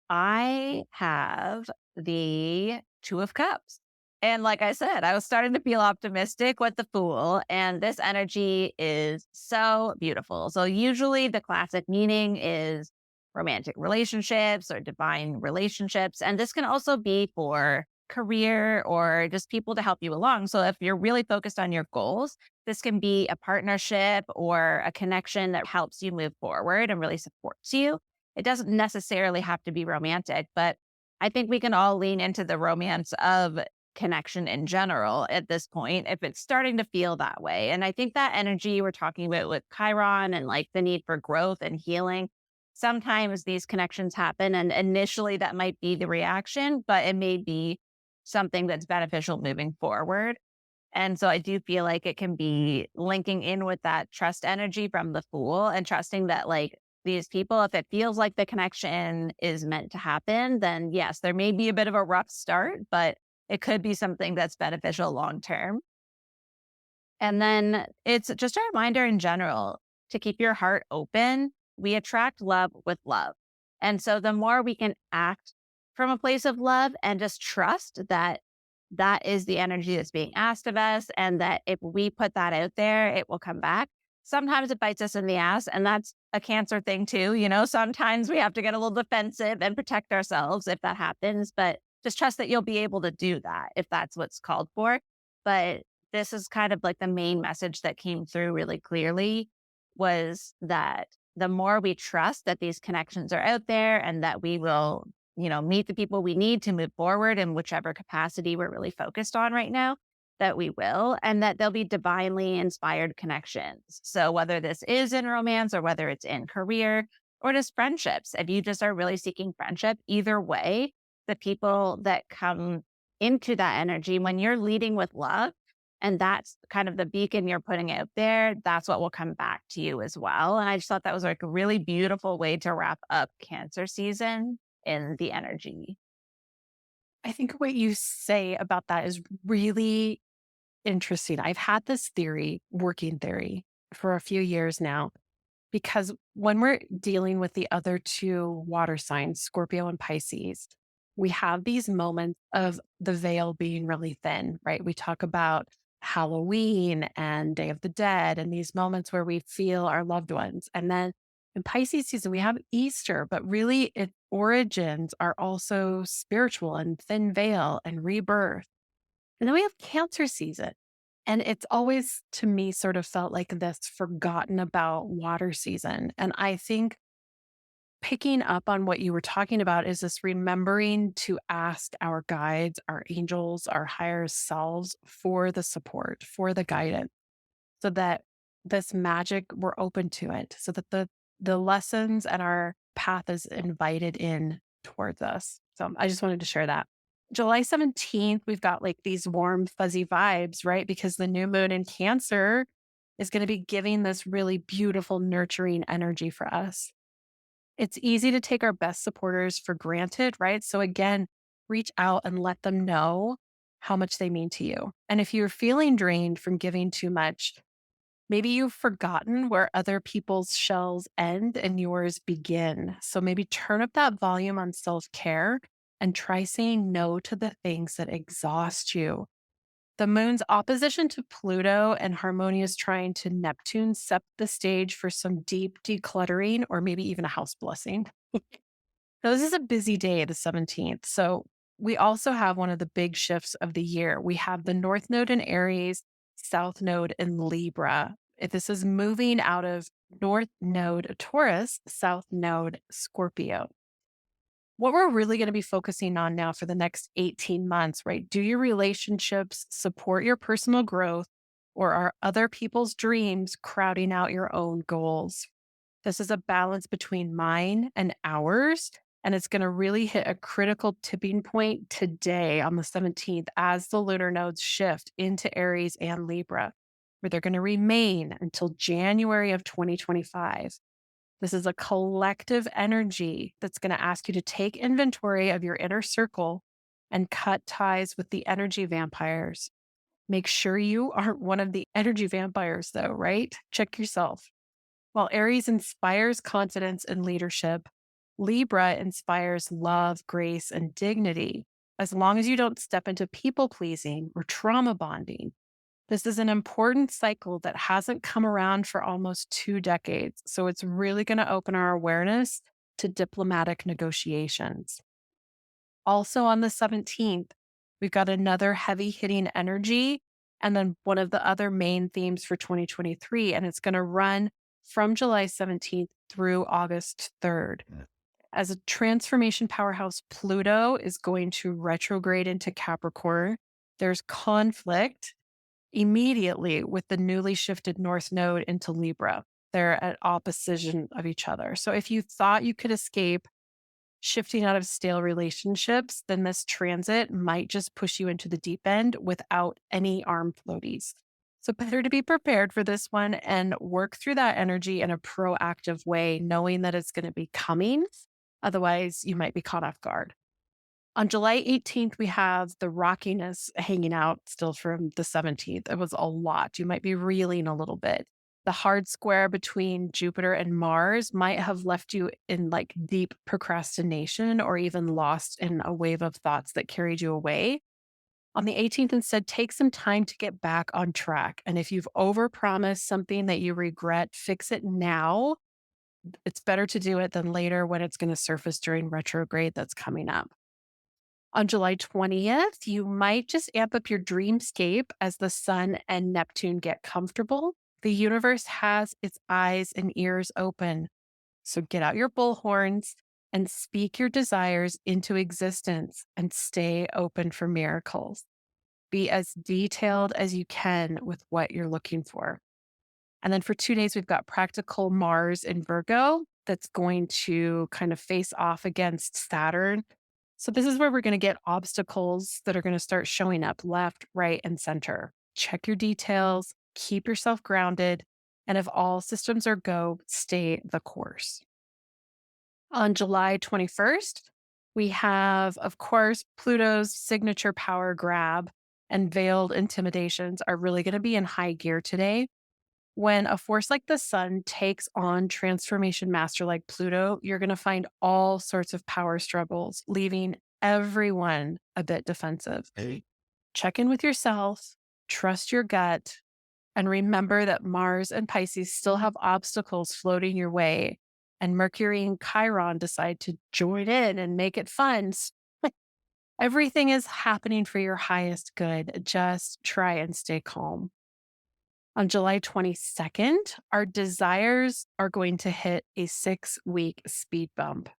I have the Two of Cups. And like I said, I was starting to feel optimistic with the Fool, and this energy is so beautiful. So, usually the classic meaning is romantic relationships or divine relationships. And this can also be for career or just people to help you along. So, if you're really focused on your goals, this can be a partnership or a connection that helps you move forward and really supports you. It doesn't necessarily have to be romantic, but I think we can all lean into the romance of connection in general at this point if it's starting to feel that way. And I think that energy we're talking about with Chiron and like the need for growth and healing, sometimes these connections happen and initially that might be the reaction, but it may be something that's beneficial moving forward. And so I do feel like it can be linking in with that trust energy from the Fool and trusting that like these people, if it feels like the connection is meant to happen, then yes, there may be a bit of a rough start, but it could be something that's beneficial long term. And then it's just a reminder in general to keep your heart open. We attract love with love. And so the more we can act from a place of love and just trust that that is the energy that's being asked of us, and that if we put that out there, it will come back. Sometimes it bites us in the ass, and that's a Cancer thing too. You know, sometimes we have to get a little defensive and protect ourselves if that happens, but just trust that you'll be able to do that if that's what's called for. But this is kind of like the main message that came through really clearly was that the more we trust that these connections are out there and that we will, meet the people we need to move forward in whichever capacity we're really focused on right now, that we will, and that they'll be divinely inspired connections. So whether this is in romance or whether it's in career or just friendships, if you just are really seeking friendship, either way, the people that come into that energy, when you're leading with love, and that's kind of the beacon you're putting out there, that's what will come back to you as well. And I just thought that was like a really beautiful way to wrap up Cancer season in the energy. I think what you say about that is really interesting. I've had this theory, working theory, for a few years now, because when we're dealing with the other two water signs, Scorpio and Pisces, we have these moments of the veil being really thin, right? We talk about Halloween and Day of the Dead and these moments where we feel our loved ones. And then in Pisces season, we have Easter, but really its origins are also spiritual and thin veil and rebirth. And then we have Cancer season. And it's always, to me, sort of felt like this forgotten about water season. And I think picking up on what you were talking about is this remembering to ask our guides, our angels, our higher selves for the support, for the guidance, so that this magic, we're open to it, so that the lessons and our path is invited in towards us. So I just wanted to share that. July 17th, we've got like these warm, fuzzy vibes, right? Because the new moon in Cancer is going to be giving this really beautiful, nurturing energy for us. It's easy to take our best supporters for granted, right? So, again, reach out and let them know how much they mean to you. And if you're feeling drained from giving too much, maybe you've forgotten where other people's shells end and yours begin. So, maybe turn up that volume on self care and try saying no to the things that exhaust you. The moon's opposition to Pluto and harmonious trine to Neptune set the stage for some deep decluttering or maybe even a house blessing. Now, this is a busy day, the 17th. So, we also have one of the big shifts of the year. We have the North Node in Aries, South Node in Libra. If this is moving out of North Node Taurus, South Node Scorpio. What we're really going to be focusing on now for the next 18 months, right? Do your relationships support your personal growth, or are other people's dreams crowding out your own goals? This is a balance between mine and ours. And it's going to really hit a critical tipping point today on the 17th as the lunar nodes shift into Aries and Libra, where they're going to remain until January of 2025. This is a collective energy that's going to ask you to take inventory of your inner circle and cut ties with the energy vampires. Make sure you aren't one of the energy vampires, though, right? Check yourself. While Aries inspires confidence and leadership, Libra inspires love, grace, and dignity. As long as you don't step into people pleasing or trauma bonding, this is an important cycle that hasn't come around for almost 2 decades. So it's really going to open our awareness to diplomatic negotiations. Also on the 17th, we've got another heavy hitting energy. And then one of the other main themes for 2023, and it's going to run from July 17th through August 3rd. As a transformation powerhouse, Pluto is going to retrograde into Capricorn. There's conflict immediately with the newly shifted North Node into Libra. They're at opposition of each other. So if you thought you could escape shifting out of stale relationships, then this transit might just push you into the deep end without any arm floaties. So better to be prepared for this one and work through that energy in a proactive way, knowing that it's going to be coming. Otherwise, you might be caught off guard. On July 18th, we have the rockiness hanging out still from the 17th. It was a lot. You might be reeling a little bit. The hard square between Jupiter and Mars might have left you in like deep procrastination or even lost in a wave of thoughts that carried you away. On the 18th, instead, take some time to get back on track. And if you've overpromised something that you regret, fix it now. It's better to do it than later when it's going to surface during retrograde that's coming up. On July 20th, you might just amp up your dreamscape as the sun and Neptune get comfortable. The universe has its eyes and ears open. So get out your bullhorns and speak your desires into existence and stay open for miracles. Be as detailed as you can with what you're looking for. And then for 2 days, we've got practical Mars in Virgo that's going to kind of face off against Saturn. So this is where we're going to get obstacles that are going to start showing up left, right, and center. Check your details, keep yourself grounded, and if all systems are go, stay the course. On July 21st, we have, of course, Pluto's signature power grab and veiled intimidations are really going to be in high gear today. When a force like the sun takes on transformation master like Pluto, you're going to find all sorts of power struggles, leaving everyone a bit defensive. Hey. Check in with yourself, trust your gut, and remember that Mars and Pisces still have obstacles floating your way. And Mercury and Chiron decide to join in and make it fun. Everything is happening for your highest good. Just try and stay calm. On July 22nd, our desires are going to hit a 6-week speed bump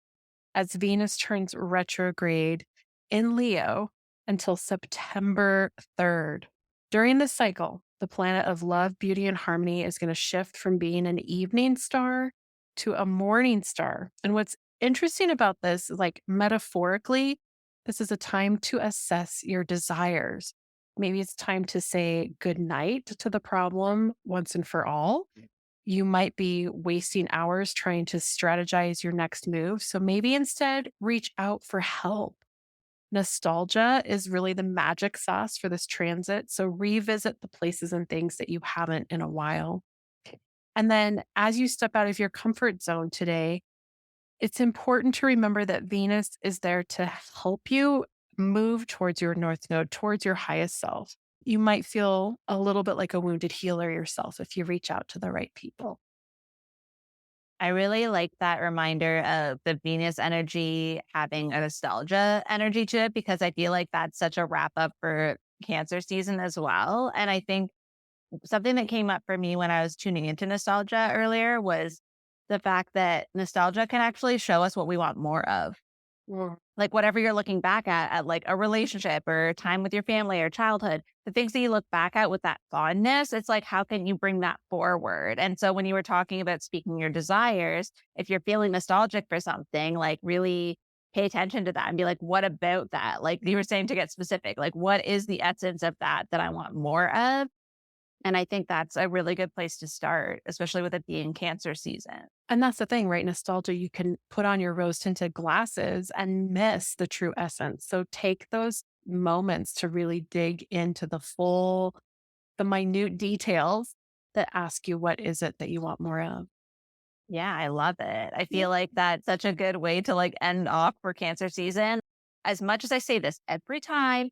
as Venus turns retrograde in Leo until September 3rd. During this cycle, the planet of love, beauty, and harmony is going to shift from being an evening star to a morning star. And what's interesting about this, like metaphorically, this is a time to assess your desires. Maybe it's time to say goodnight to the problem once and for all. You might be wasting hours trying to strategize your next move. So maybe instead reach out for help. Nostalgia is really the magic sauce for this transit. So revisit the places and things that you haven't in a while. And then as you step out of your comfort zone today, it's important to remember that Venus is there to help you move towards your North Node, towards your highest self. You might feel a little bit like a wounded healer yourself if you reach out to the right people. I really like that reminder of the Venus energy having a nostalgia energy to it because I feel like that's such a wrap up for Cancer season as well. And I think something that came up for me when I was tuning into nostalgia earlier was the fact that nostalgia can actually show us what we want more of. Mm. Like whatever you're looking back at like a relationship or time with your family or childhood, the things that you look back at with that fondness, it's like, how can you bring that forward? And so when you were talking about speaking your desires, if you're feeling nostalgic for something, like really pay attention to that and be like, what about that? Like you were saying to get specific, like what is the essence of that I want more of? And I think that's a really good place to start, especially with it being Cancer season. And that's the thing, right? Nostalgia, you can put on your rose tinted glasses and miss the true essence. So take those moments to really dig into the minute details that ask you, what is it that you want more of? Yeah, I love it. I Yeah. feel like that's such a good way to like end off for Cancer season. As much as I say this every time,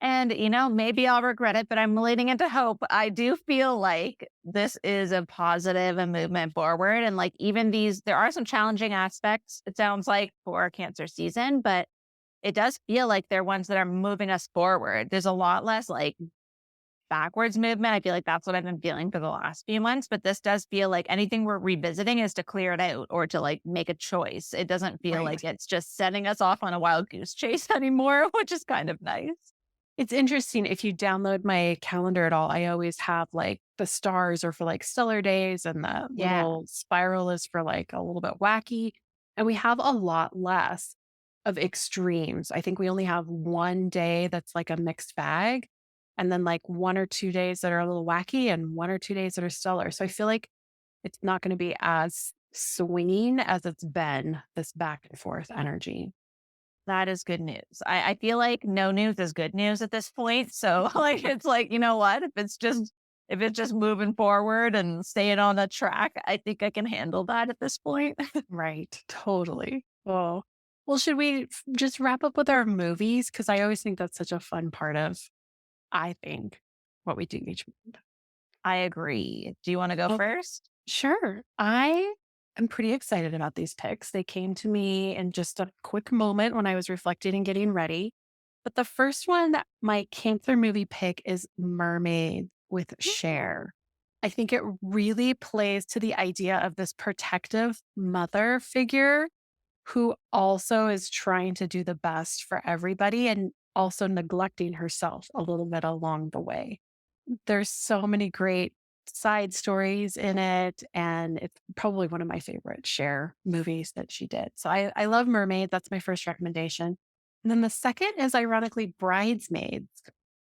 and maybe I'll regret it, but I'm leading into hope. I do feel like this is a positive and movement forward. And like even there are some challenging aspects, it sounds like, for Cancer season, but it does feel like they're ones that are moving us forward. There's a lot less like backwards movement. I feel like that's what I've been feeling for the last few months, but this does feel like anything we're revisiting is to clear it out or to like make a choice. It doesn't feel Right. like it's just setting us off on a wild goose chase anymore, which is kind of nice. It's interesting if you download my calendar at all, I always have like the stars are for like stellar days and the Yeah. little spiral is for like a little bit wacky. And we have a lot less of extremes. I think we only have one day that's like a mixed bag, and then like 1 or 2 days that are a little wacky and 1 or 2 days that are stellar. So I feel like it's not going to be as swinging as it's been, this back and forth energy. That is good news. I feel like no news is good news at this point. So like it's like, you know what? If it's just moving forward and staying on the track, I think I can handle that at this point. Right. Totally. Oh, well, should we just wrap up with our movies? Because I always think that's such a fun part of, I think, what we do each month. I agree. Do you want to go Oh, first? sure. I am pretty excited about these picks. They came to me in just a quick moment when I was reflecting and getting ready. But the first one, my Cancer movie pick is Mermaid with Cher. I think it really plays to the idea of this protective mother figure who also is trying to do the best for everybody and also neglecting herself a little bit along the way. There's so many great side stories in it, and it's probably one of my favorite Cher movies that she did. So I love Mermaid. That's my first recommendation. And then the second is ironically Bridesmaids.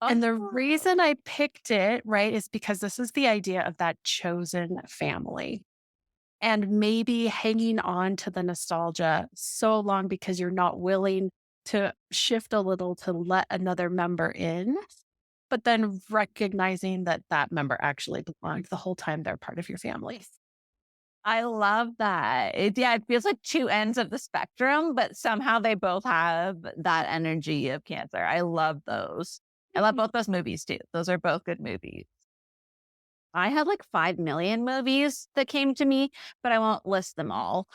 And the Oh. reason I picked it, right, is because this is the idea of that chosen family and maybe hanging on to the nostalgia so long because you're not willing to shift a little to let another member in, but then recognizing that that member actually belongs the whole time they're part of your family. I love that. It feels like two ends of the spectrum, but somehow they both have that energy of Cancer. I love those. I love both those movies too. Those are both good movies. I have like 5 million movies that came to me, but I won't list them all.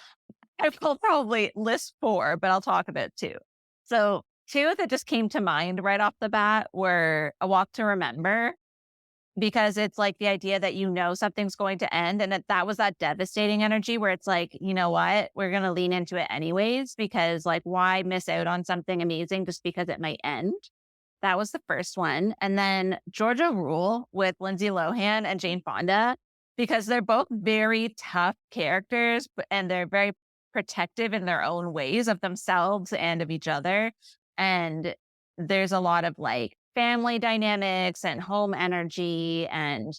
I will probably list 4, but I'll talk about 2. So, 2 that just came to mind right off the bat were A Walk to Remember, because it's like the idea that something's going to end, and that was that devastating energy where it's like, "You know what? We're gonna lean into it anyways, because, like, why miss out on something amazing just because it might end?" That was the first one, and then Georgia Rule with Lindsay Lohan and Jane Fonda, because they're both very tough characters, and they're very protective in their own ways of themselves and of each other, and there's a lot of, like, family dynamics and home energy and,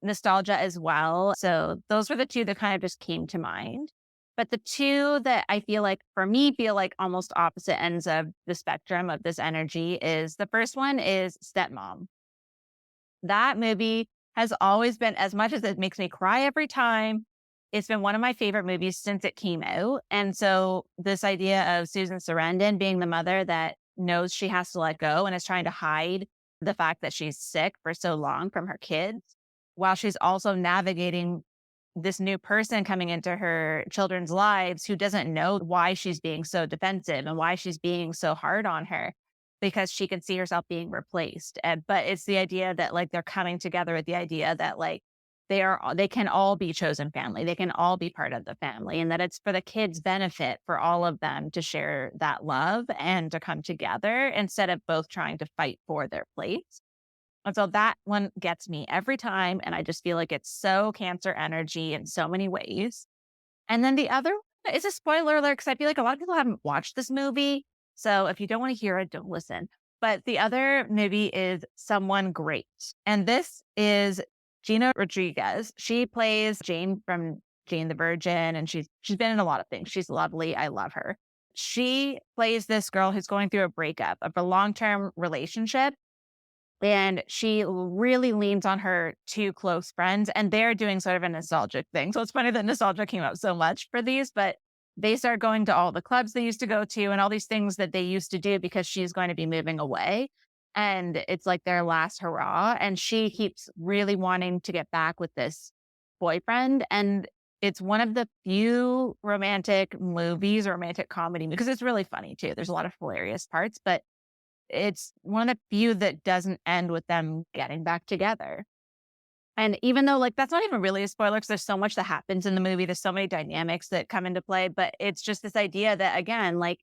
nostalgia as well. So those were the two that kind of just came to mind. But the two that I feel like, for me, feel like almost opposite ends of the spectrum of this energy is the first one is Stepmom. That movie has always been, as much as it makes me cry every time, it's been one of my favorite movies since it came out. And so this idea of Susan Sarandon being the mother that knows she has to let go and is trying to hide the fact that she's sick for so long from her kids, while she's also navigating this new person coming into her children's lives who doesn't know why she's being so defensive and why she's being so hard on her, because she can see herself being replaced. But it's the idea that like they're coming together with the idea that like they can all be chosen family. They can all be part of the family, and that it's for the kids' benefit for all of them to share that love and to come together instead of both trying to fight for their place. And so that one gets me every time. And I just feel like it's so Cancer energy in so many ways. And then the other one is a spoiler alert because I feel like a lot of people haven't watched this movie. So if you don't want to hear it, don't listen. But the other movie is Someone Great. And this is Gina Rodriguez. She plays Jane from Jane the Virgin, and she's been in a lot of things. She's lovely. I love her. She plays this girl who's going through a breakup of a long-term relationship. And she really leans on her two close friends, and they're doing sort of a nostalgic thing. So it's funny that nostalgia came up so much for these, but they start going to all the clubs they used to go to and all these things that they used to do because she's going to be moving away. And it's like their last hurrah. And she keeps really wanting to get back with this boyfriend. And it's one of the few romantic movies, romantic comedy, because it's really funny too. There's a lot of hilarious parts, but it's one of the few that doesn't end with them getting back together. And even though like that's not even really a spoiler because there's so much that happens in the movie, there's so many dynamics that come into play, but it's just this idea that again, like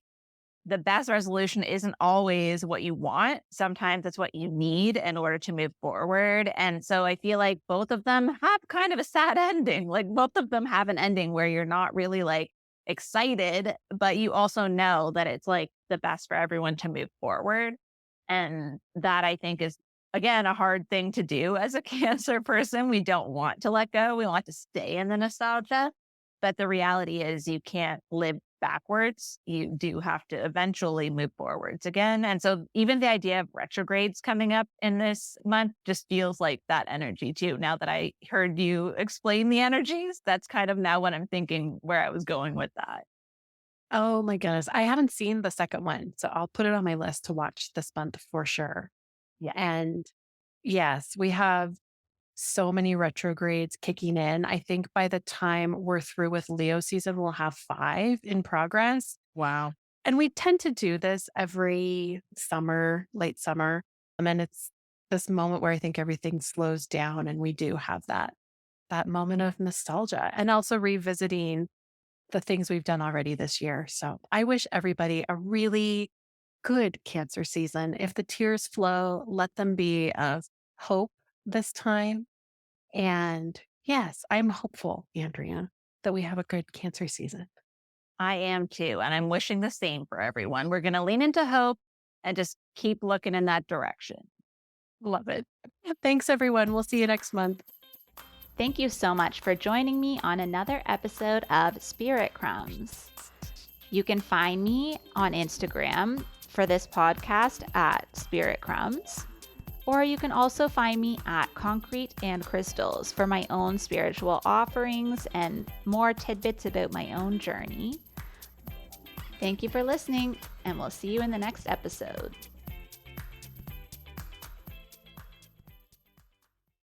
the best resolution isn't always what you want. Sometimes it's what you need in order to move forward. And so I feel like both of them have kind of a sad ending. Like both of them have an ending where you're not really like excited, but you also know that it's like the best for everyone to move forward. And that I think is, again, a hard thing to do as a Cancer person. We don't want to let go. We want to stay in the nostalgia. But the reality is you can't live backwards. You do have to eventually move forwards again. And so even the idea of retrogrades coming up in this month just feels like that energy too. Now that I heard you explain the energies, that's kind of now what I'm thinking where I was going with that. Oh my goodness. I haven't seen the second one, so I'll put it on my list to watch this month for sure. Yeah. And yes, we have so many retrogrades kicking in. I think by the time we're through with Leo season, we'll have 5 in progress. Wow. And we tend to do this every summer, late summer. And it's this moment where I think everything slows down and we do have that moment of nostalgia and also revisiting the things we've done already this year. So I wish everybody a really good Cancer season. If the tears flow, let them be of hope this time. And yes, I'm hopeful, Andrea, that we have a good Cancer season. I am too. And I'm wishing the same for everyone. We're going to lean into hope and just keep looking in that direction. Love it. Thanks, everyone. We'll see you next month. Thank you so much for joining me on another episode of Spirit Crumbs. You can find me on Instagram for this podcast at Spirit Crumbs, or you can also find me at Concrete and Crystals for my own spiritual offerings and more tidbits about my own journey. Thank you for listening, and we'll see you in the next episode.